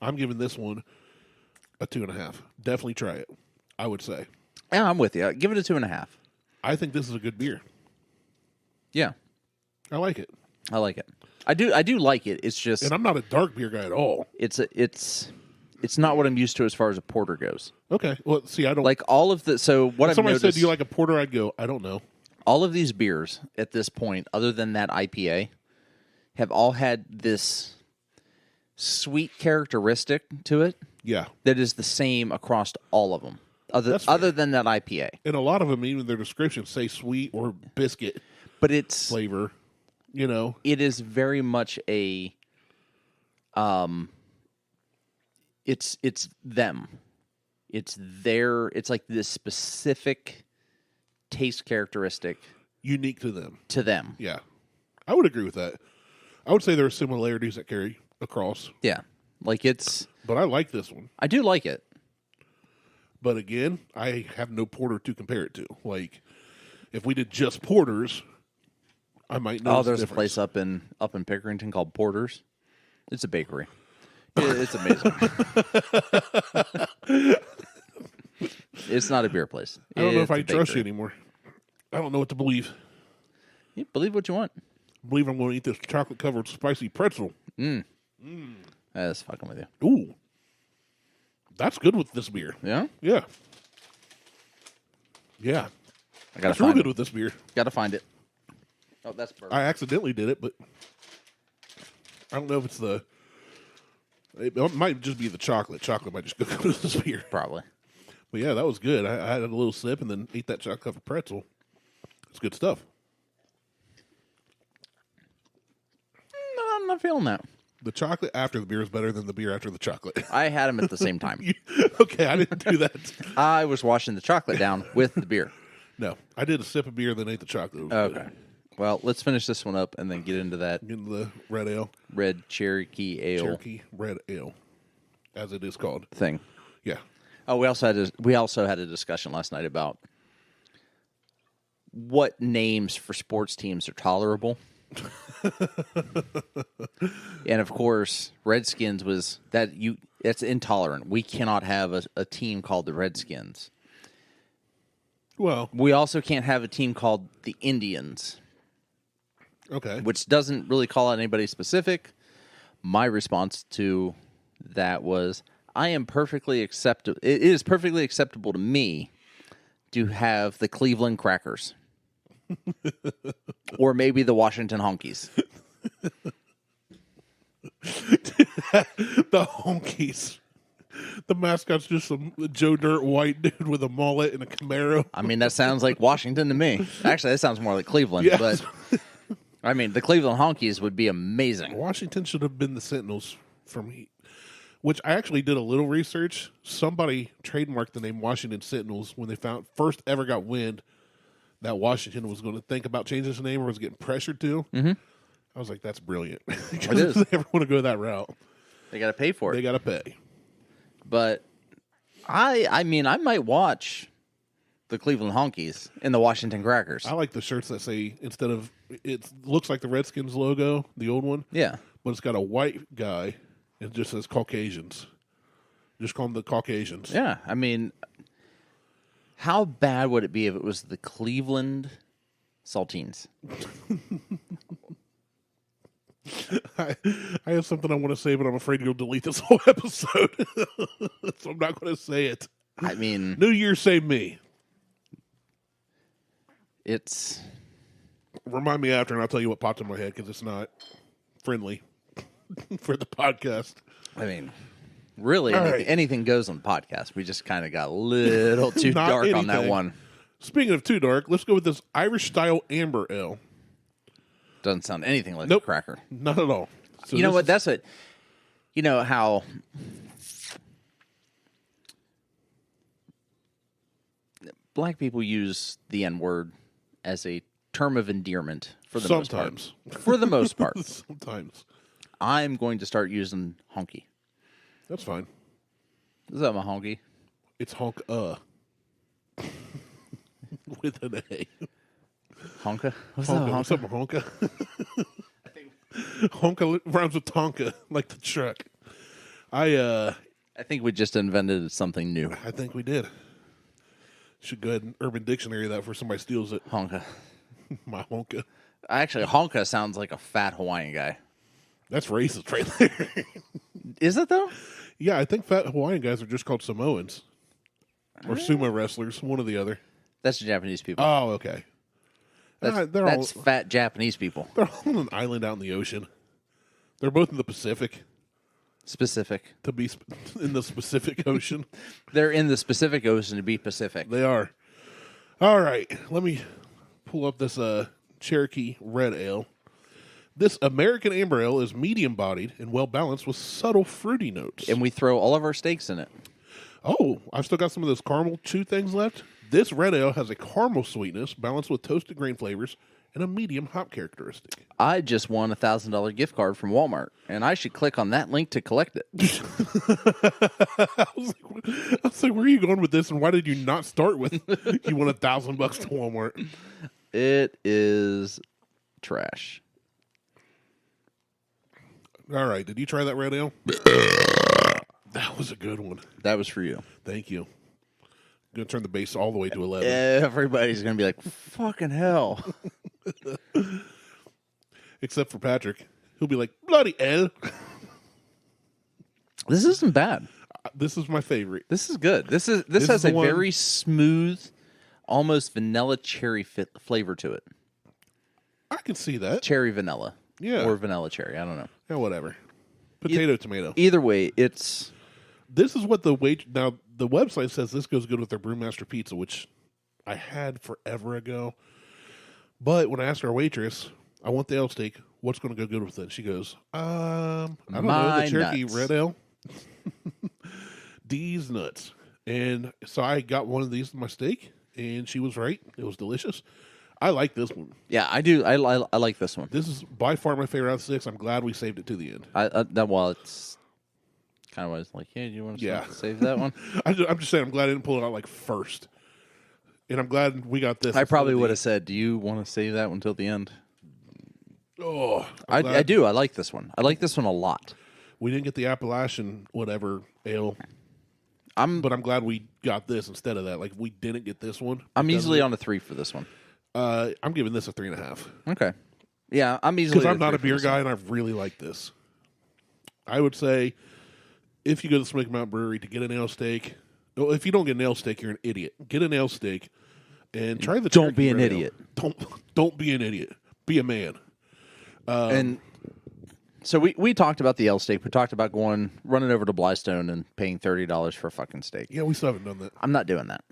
I'm giving this one a 2.5. Definitely try it. I would say. Yeah, I'm with you. Give it a 2.5. I think this is a good beer. Yeah, I like it. I like it. I do like it. It's just, and I'm not a dark beer guy at all. It's not what I'm used to as far as a porter goes. Okay. Well, see, I don't like all of the. So what I've somebody noticed, said, "Do you like a porter?" I'd go, "I don't know." All of these beers at this point, other than that IPA, have all had this sweet characteristic to it. Yeah, that is the same across all of them. Other than that IPA, and a lot of them, even their descriptions say sweet or biscuit, but it's flavor. You know, it is very much a. It's them. It's like this specific taste characteristic. Unique to them. To them. Yeah. I would agree with that. I would say there are similarities that carry across. Yeah. Like it's... But I like this one. I do like it. But again, I have no porter to compare it to. Like, if we did just porters, I might know. Oh, there's a place up in Pickerington called Porter's. It's a bakery. It's amazing. It's not a beer place. I don't know if I trust you anymore. I don't know what to believe. You believe what you want. I believe I'm going to eat this chocolate-covered spicy pretzel. That's fucking with you. Ooh. That's good with this beer. Yeah? Yeah. Yeah. It's real good with this beer. Got to find it. Oh, that's perfect. I accidentally did it, but... I don't know if it's it might just be the chocolate. Chocolate might just go with this beer. Probably. But yeah, that was good. I had a little sip and then ate that chocolate covered pretzel. It's good stuff. No, I'm not feeling that. The chocolate after the beer is better than the beer after the chocolate. I had them at the same time. Okay, I didn't do that. I was washing the chocolate down with the beer. No, I did a sip of beer, then ate the chocolate. Okay. Well, let's finish this one up and then get into that. Get into the red ale. Red Cherokee Ale. Cherokee Red Ale, as it is called. Thing. Yeah. Oh, we also had a discussion last night about what names for sports teams are tolerable. And of course, Redskins was that's intolerant. We cannot have a team called the Redskins. Well, we also can't have a team called the Indians. Okay. Which doesn't really call out anybody specific. My response to that was, it is perfectly acceptable to me to have the Cleveland Crackers. Or maybe the Washington Honkies. The Honkies. The mascot's just some Joe Dirt white dude with a mullet and a Camaro. I mean, that sounds like Washington to me. Actually, that sounds more like Cleveland. Yes. But I mean, the Cleveland Honkies would be amazing. Washington should have been the Sentinels for me. Which I actually did a little research. Somebody trademarked the name Washington Sentinels when they first ever got wind that Washington was going to think about changing his name or was getting pressured to. Mm-hmm. I was like, that's brilliant. It is. If they ever want to go that route, they got to pay for it. They got to pay. But I mean, I might watch the Cleveland Honkies in the Washington Crackers. I like the shirts that say, instead of, it looks like the Redskins logo, the old one. Yeah. But it's got a white guy. It just says Caucasians. Just call them the Caucasians. Yeah. I mean, how bad would it be if it was the Cleveland Saltines? I have something I want to say, but I'm afraid you'll delete this whole episode. So I'm not going to say it. I mean, New Year, save me. It's. Remind me after, and I'll tell you what popped in my head, because it's not friendly for the podcast. I mean, really, right. anything goes on the podcast. We just kind of got a little too dark on that one. Speaking of too dark, let's go with this Irish-style amber ale. Doesn't sound anything like Nope. a cracker. Not at all. So you know what? That's it. You know how black people use the N-word as a term of endearment for the most part. For the most part. Sometimes. I'm going to start using honky. That's fine. Is that my honky? It's honk with an A. Honka? What's Honka. that? What's up, honka? Honka rhymes with Tonka, like the truck. I think we just invented something new. I think we did. Should go ahead and Urban Dictionary that before somebody steals it. Honka. My honka. Actually, honka sounds like a fat Hawaiian guy. That's racist right there. Is it, though? Yeah, I think fat Hawaiian guys are just called Samoans. Or sumo wrestlers, one or the other. That's Japanese people. Oh, okay. That's fat Japanese people. They're all on an island out in the ocean. They're both in the Pacific. Specific. To be in the Pacific Ocean. They're in the Pacific Ocean to be Pacific. They are. All right. Let me pull up this Cherokee Red Ale. This American Amber Ale is medium-bodied and well-balanced with subtle fruity notes. And we throw all of our steaks in it. Oh, I've still got some of those caramel chew things left. This red ale has a caramel sweetness balanced with toasted grain flavors and a medium hop characteristic. I just won a $1,000 gift card from Walmart, and I should click on that link to collect it. I was like, where are you going with this, and why did you not start with you won $1,000 to Walmart? It is trash. All right, did you try that red ale? That was a good one. That was for you. Thank you. I'm going to turn the bass all the way to 11. Everybody's going to be like, fucking hell. Except for Patrick. He'll be like, bloody hell. This isn't bad. This is my favorite. This is good. This has a very smooth, almost vanilla cherry flavor to it. I can see that. Cherry vanilla. Yeah. Or vanilla cherry. I don't know. Yeah, whatever. Potato, tomato. Either way, it's... This is what the now the website says this goes good with their Brewmaster pizza, which I had forever ago. But when I asked our waitress, I want the ale steak. What's going to go good with it? She goes, I don't know, the Cherokee Red Ale. These nuts. And so I got one of these in my steak, and she was right. It was delicious. I like this one. Yeah, I do. I like this one. This is by far my favorite out of 6. I'm glad we saved it to the end. It's kind of was like, hey, do you want to save that one? I'm just saying, I'm glad I didn't pull it out like first. And I'm glad we got this. I probably would have said, do you want to save that one till the end? Oh, I do. I like this one. I like this one a lot. We didn't get the Appalachian whatever ale. But I'm glad we got this instead of that. Like, we didn't get this one. I'm easily on a 3 for this one. I'm giving this a 3.5. Okay. Yeah, I'm easily... Because I'm not a beer guy, and I really like this. I would say, if you go to the Smokey Mountain Brewery to get an ale steak... Well, if you don't get an ale steak, you're an idiot. Get an ale steak and try the Don't be Cherokee an Red idiot. Ale. Don't be an idiot. Be a man. And so we talked about the ale steak. We talked about running over to Blystone and paying $30 for a fucking steak. Yeah, we still haven't done that. I'm not doing that.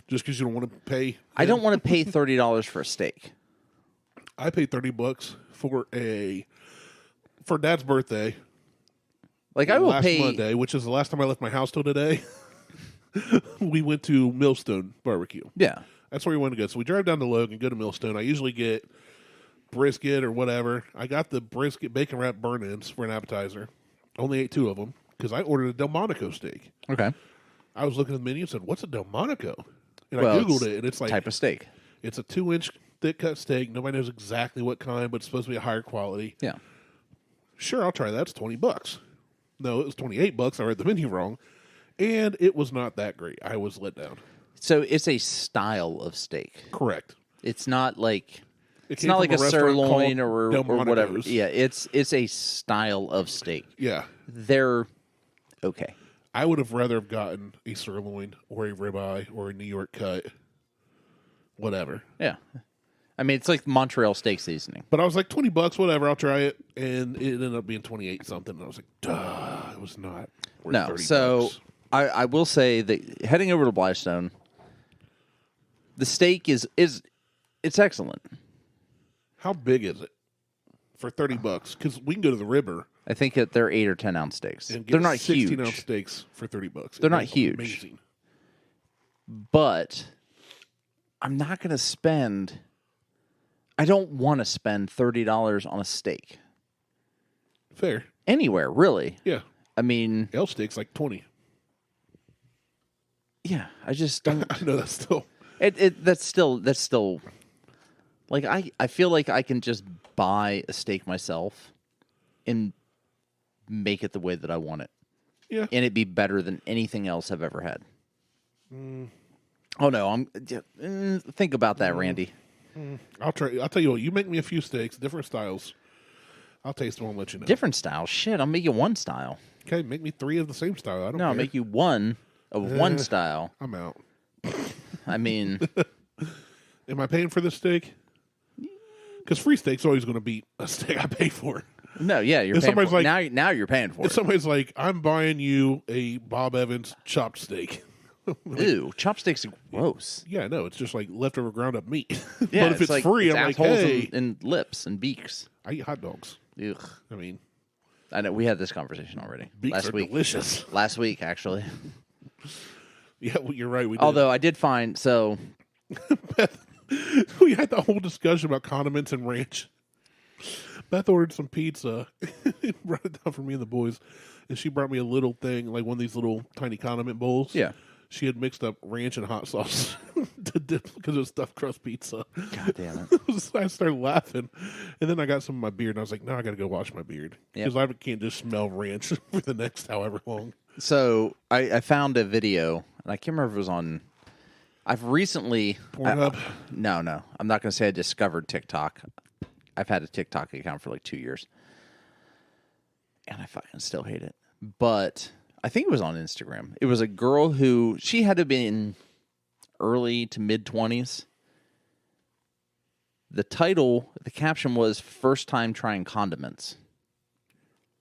Just because you don't want to pay. I don't want to pay $30 for a steak. I paid $30 for Dad's birthday. Like, I will last pay Monday, which is the last time I left my house till today. We went to Millstone Barbecue. Yeah. That's where we wanted to go. So we drive down to Logan, go to Millstone. I usually get brisket or whatever. I got the brisket bacon wrap burn-ins for an appetizer. Only ate 2 of them because I ordered a Delmonico steak. Okay. I was looking at the menu and said, "What's a Delmonico?" And Well, I Googled it, and it's like... type of steak. It's a 2-inch thick-cut steak. Nobody knows exactly what kind, but it's supposed to be a higher quality. Yeah. Sure, I'll try that. It's $20. No, it was $28. I read the menu wrong. And it was not that great. I was let down. So it's a style of steak. Correct. It's not like It it's came not from like a restaurant sirloin called or Delmonico's. whatever. Yeah, it's a style of steak. Yeah. They're okay. I would have rather have gotten a sirloin or a ribeye or a New York cut. Whatever. Yeah. I mean, it's like Montreal steak seasoning. But I was like, $20, whatever, I'll try it. And it ended up being 28 something. And I was like, duh, it was not worth No, $30. so I will say that heading over to Blystone, the steak is it's excellent. How big is it for $30? Because we can go to the river. I think that they're 8 or 10 ounce steaks. And get They're not 16-ounce huge, steaks for $30. They're not It's huge. Amazing. but I'm not going to spend. I don't want to spend $30 on a steak Fair. anywhere, really. Yeah. I mean, Ale steak's like 20. yeah, I just don't. I know that's still. That's still like I feel like I can just buy a steak myself and make it the way that I want it. Yeah. And it'd be better than anything else I've ever had. Oh no, think about that, Randy. I'll try. I'll tell you what. You make me a few steaks, different styles. I'll taste them and let you know. Different style. Shit, I'll make you one style. Okay, make me 3 of the same style. I don't No, care. I'll make you one of one style. I'm out. I mean, Am I paying for this steak? Because free steak's always going to beat a steak I pay for. no, yeah, you're If paying for somebody's it. like- Now you're paying for If it. somebody's like, I'm buying you a Bob Evans chopped steak. Ew, chopsticks are gross. Yeah, I know. It's just like leftover ground up meat. Yeah, but if it's like, free, it's I'm like, assholes hey, and lips and beaks. I eat hot dogs. Ugh. I mean, I know we had this conversation already beaks last are week. delicious. Last week, actually. Yeah, well, you're right. We did. Although I did find so Beth, we had the whole discussion about condiments and ranch. Beth ordered some pizza and brought it down for me and the boys, and she brought me a little thing, like one of these little tiny condiment bowls. yeah. She had mixed up ranch and hot sauce to dip because it was stuffed crust pizza. God damn it. I started laughing, and then I got some of my beard, and I was like, "No, I got to go wash my beard because I can't just smell ranch for the next however long." So I found a video, and I can't remember if it was on. I've recently. Pornhub? No, I'm not going to say I discovered TikTok. I've had a TikTok account for like 2 years, and I fucking still hate it. But I think it was on Instagram. It was a girl who she had to be in early to mid 20s, The caption was "First time trying condiments."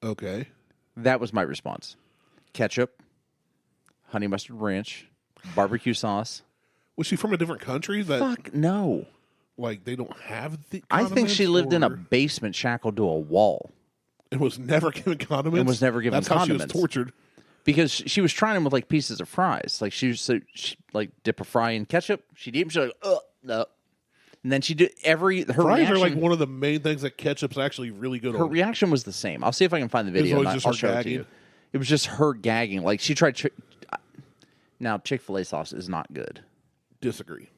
Okay. That was my response. Ketchup, honey mustard ranch, barbecue sauce. Was she from a different country? Fuck no. Like, they don't have the I think she lived in a basement shackled to a wall. And was never given condiments? And was never given condiments. That's how she was tortured. Because she was trying them with, like, pieces of fries. Like, she like, dip a fry in ketchup. She'd eat them. She's like, no. And then she did her fries reaction, are, like, one of the main things that ketchup's actually really good on. Her reaction was the same. I'll see if I can find the video. It was I'll show it to you. It was just her gagging. Like, she tried... Now, Chick-fil-A sauce is not good. Disagree.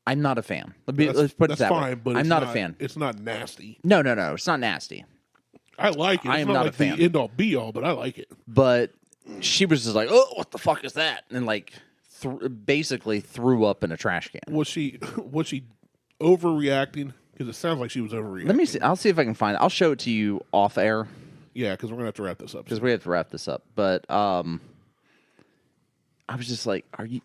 I'm not a fan. Let's put it that way. Fine, but I'm not a fan. It's not nasty. No. It's not nasty. I like it. I am not like a fan. The end-all, be-all, but I like it. But she was just like, oh, what the fuck is that? And, like, basically threw up in a trash can. Was she overreacting? Because it sounds like she was overreacting. Let me see. I'll see if I can find it. I'll show it to you off air. Yeah, because we're going to have to wrap this up. Because we have to wrap this up. But I was just like, are you...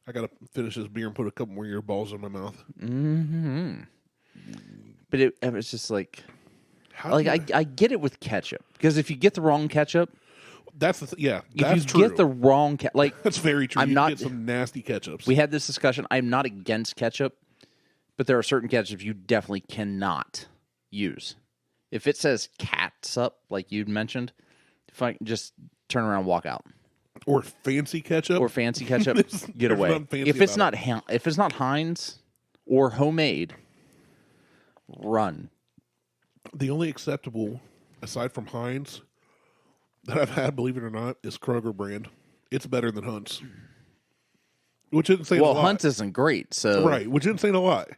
I got to finish this beer and put a couple more earballs in my mouth. Mm-hmm. But it was just like... I get it with ketchup. Because if you get the wrong ketchup... That's true. If you get the wrong... that's very true. You get some nasty ketchups. We had this discussion. I'm not against ketchup. But there are certain ketchups you definitely cannot use. If it says catsup, like you'd mentioned, if I just turn around and walk out. Or fancy ketchup. Get away. If it's not Heinz or homemade, run. The only acceptable, aside from Heinz, that I've had, believe it or not, is Kroger brand. It's better than Hunt's. Which isn't saying a lot. Well, Hunt's isn't great, so... Right, which isn't saying a lot.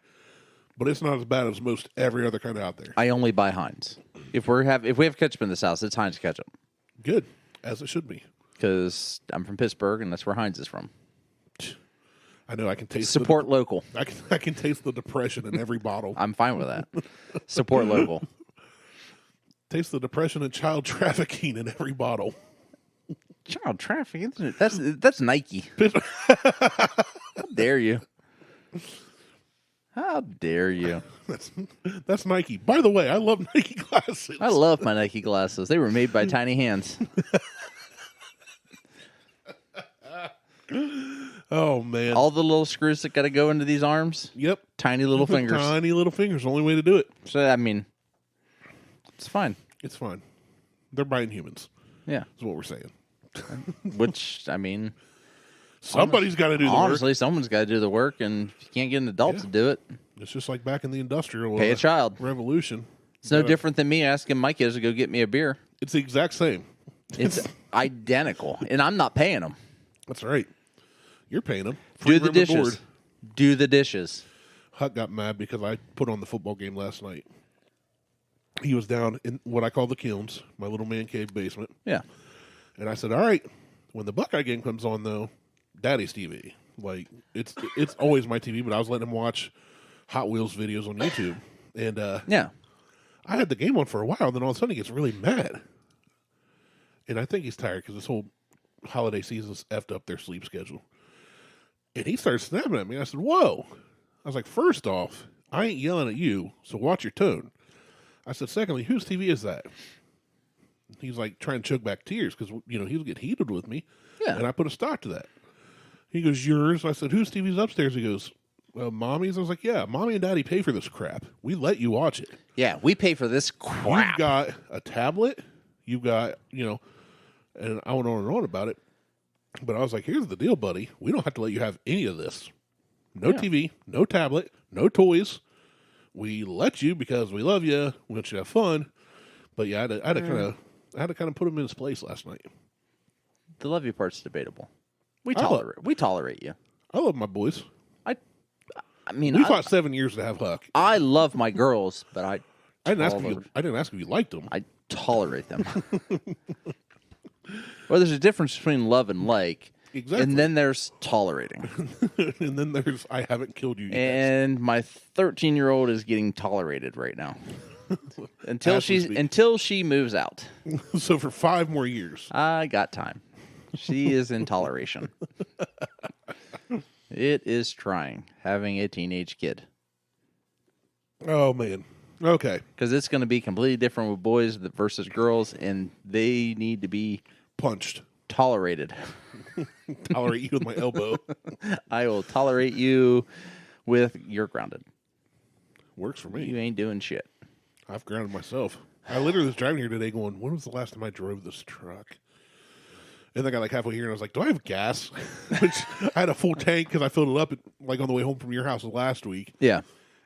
But it's not as bad as most every other kind out there. I only buy Heinz. If we have ketchup in this house, it's Heinz ketchup. Good, as it should be. Because I'm from Pittsburgh, and that's where Heinz is from. I know I can taste support local. I can taste the depression in every bottle. I'm fine with that. Support local. Taste the depression and child trafficking in every bottle. Child trafficking? That's Nike. How dare you? How dare you? That's Nike. By the way, I love Nike glasses. I love my Nike glasses. They were made by tiny hands. Oh, man. All the little screws that got to go into these arms? Yep. Tiny little fingers. Tiny little fingers. Only way to do it. So, I mean, it's fine. It's fine. They're biting humans. Yeah. That's what we're saying. Which, I mean... Somebody's got to do the work. Honestly, someone's got to do the work, and if you can't get an adult to do it... It's just like back in the industrial pay a child. revolution. It's no different than me asking my kids to go get me a beer. It's the exact same. It's identical, and I'm not paying them. That's right. You're paying them. Do the dishes. Do the dishes. Huck got mad because I put on the football game last night. He was down in what I call the kilns, my little man cave basement. Yeah. And I said, all right, when the Buckeye game comes on, though, Daddy's TV. Like, it's always my TV, but I was letting him watch Hot Wheels videos on YouTube. And yeah, I had the game on for a while, then all of a sudden he gets really mad. And I think he's tired because this whole holiday season's effed up their sleep schedule. And he started snapping at me. I said, whoa. I was like, first off, I ain't yelling at you, so watch your tone. I said, secondly, whose TV is that? He's like trying to choke back tears because, he would get heated with me. Yeah. And I put a stop to that. He goes, yours? I said, whose TV's upstairs? He goes, well, Mommy's. I was like, yeah, Mommy and Daddy pay for this crap. We let you watch it. Yeah, we pay for this crap. You've got a tablet. You've got, and I went on and on about it. But I was like, here's the deal, buddy. We don't have to let you have any of this. No TV, no tablet, no toys. We let you because we love you. We want you to have fun. But yeah, I had to kind of put him in his place last night. The love you part's debatable. We tolerate you. I love my boys. I mean, we fought 7 years to have Huck. I love my girls, but I didn't ask if you liked them. I tolerate them. Well, there's a difference between love and like. Exactly. And then there's tolerating. And then there's I haven't killed you yet. And my 13-year-old is getting tolerated right now. until she moves out. So for 5 more years. I got time. She is in toleration. It is trying having a teenage kid. Oh, man. Okay. Because it's going to be completely different with boys versus girls, and they need to be Punched. tolerated. Tolerate you with my elbow. I will tolerate you with you're grounded. Works for me. You ain't doing shit. I've grounded myself. I literally was driving here today going, when was the last time I drove this truck? And then I got like halfway here and I was like, do I have gas? Which I had a full tank because I filled it up like on the way home from your house last week. Yeah.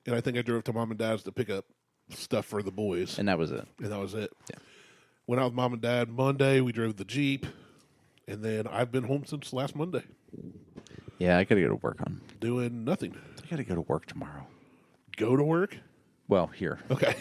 And I think I drove to Mom and Dad's to pick up stuff for the boys. And that was it. And that was it. Yeah. Went out with Mom and Dad Monday. We drove the Jeep. And then I've been home since last Monday. Yeah, I got to go to work on. Doing nothing. I got to go to work tomorrow. Go to work? Well, here. Okay.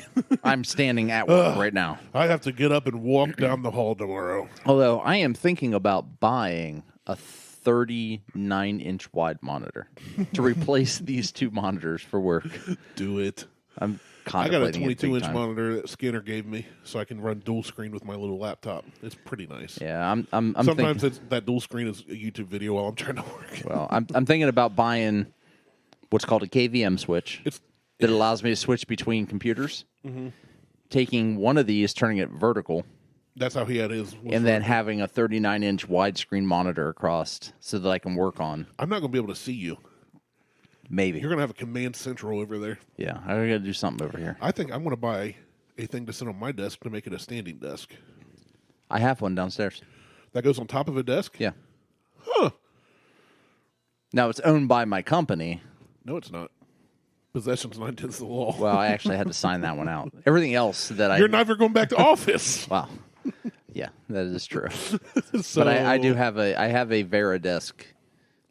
I'm standing at work right now. I have to get up and walk down the hall tomorrow. Although I am thinking about buying a 39-inch wide monitor to replace these two monitors for work. Do it. I'm I got a contemplating it big 22-inch time. monitor that Skinner gave me, so I can run dual screen with my little laptop. It's pretty nice. Yeah, I'm Sometimes thinking, that dual screen is a YouTube video while I'm trying to work. well, I'm thinking about buying what's called a KVM switch that allows me to switch between computers. Mm-hmm. Taking one of these, turning it vertical, That's how he had his. and then having a 39-inch widescreen monitor across so that I can work on. I'm not going to be able to see you. Maybe. You're going to have a command central over there. Yeah, I got to do something over here. I think I'm going to buy a thing to sit on my desk to make it a standing desk. I have one downstairs. That goes on top of a desk? Yeah. Huh. Now, it's owned by my company. No, it's not. Possession's 9/10 of the law. Well, I actually had to sign that one out. Everything else that You're never going back to office. Wow. Yeah, that is true. So, But I do have a Vera desk,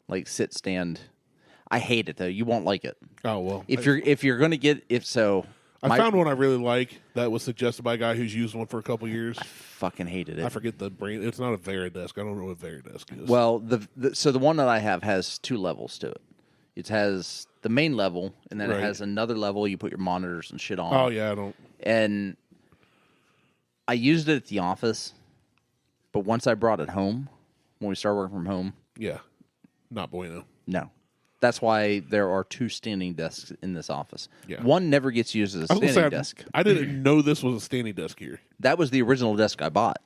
like sit stand. I hate it though. You won't like it. Oh well. If you're gonna get I found one I really like that was suggested by a guy who's used one for a couple years. fucking hated it. I forget the brand. It's not a Vera desk. I don't know what Vera desk is. Well, so the one that I have has two levels to it. It has the main level, and then Right. it has another level you put your monitors and shit on. Oh yeah, I don't. And I used it at the office, but once I brought it home, when we started working from home, Yeah, not bueno. no. That's why there are two standing desks in this office. Yeah. One never gets used as a I was gonna standing say, desk. I didn't know this was a standing desk here That was the original desk I bought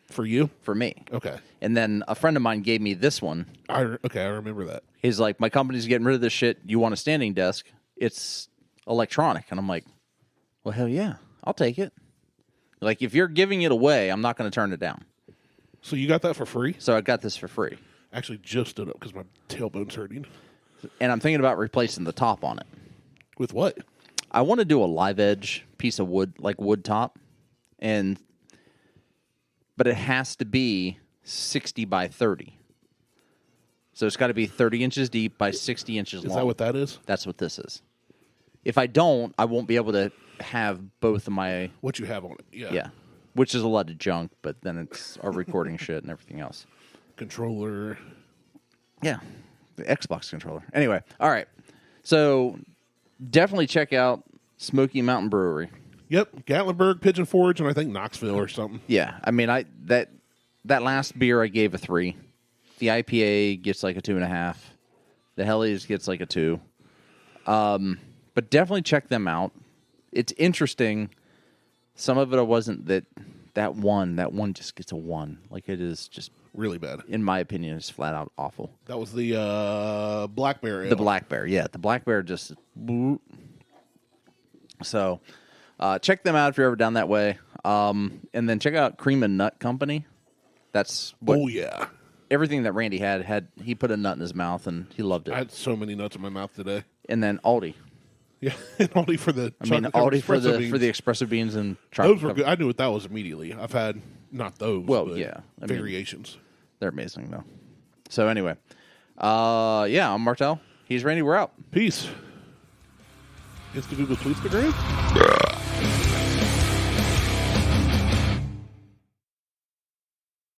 for you. for me. Okay, And then a friend of mine gave me this one. I remember that. He's like, my company's getting rid of this shit. You want a standing desk? It's electronic. And I'm like, well, hell yeah, I'll take it. Like, if you're giving it away, I'm not going to turn it down. So you got that for free? So I got this for free. Actually, just stood up because my tailbone's hurting. And I'm thinking about replacing the top on it. With what? I want to do a live edge piece of wood, like wood top. But it has to be 60 by 30. So it's got to be 30 inches deep by 60 inches long. Is that what that is? That's what this is. If I don't, I won't be able to have both of my... What you have on it? Yeah. Yeah. Which is a lot of junk, but then it's our recording shit and everything else. Controller. Yeah. The Xbox controller. Anyway. All right. So definitely check out Smoky Mountain Brewery. Yep. Gatlinburg, Pigeon Forge, and I think Knoxville or something. Yeah. I mean, that last beer I gave a 3. The IPA gets like a 2.5. The Hellies gets like a 2. But definitely check them out. It's interesting. Some of it wasn't that one just gets a 1. Like, it is just, Really bad. in my opinion, is flat out awful. That was the Black Bear Ale. The Black Bear, yeah. The Black Bear just... So, check them out if you're ever down that way. And then check out Krema Nut Company. That's what... Oh, yeah. Everything that Randy had he put a nut in his mouth, and he loved it. I had so many nuts in my mouth today. And then Aldi. Yeah, and Aldi for the Aldi for espresso beans. the espresso beans and chocolate. Those were good. I knew what that was immediately. I've had not those. Well, but yeah, I mean, variations. They're amazing though. So anyway, yeah, I'm Martelle. He's Randy. We're out. Peace. Instagram, Tweetstagram.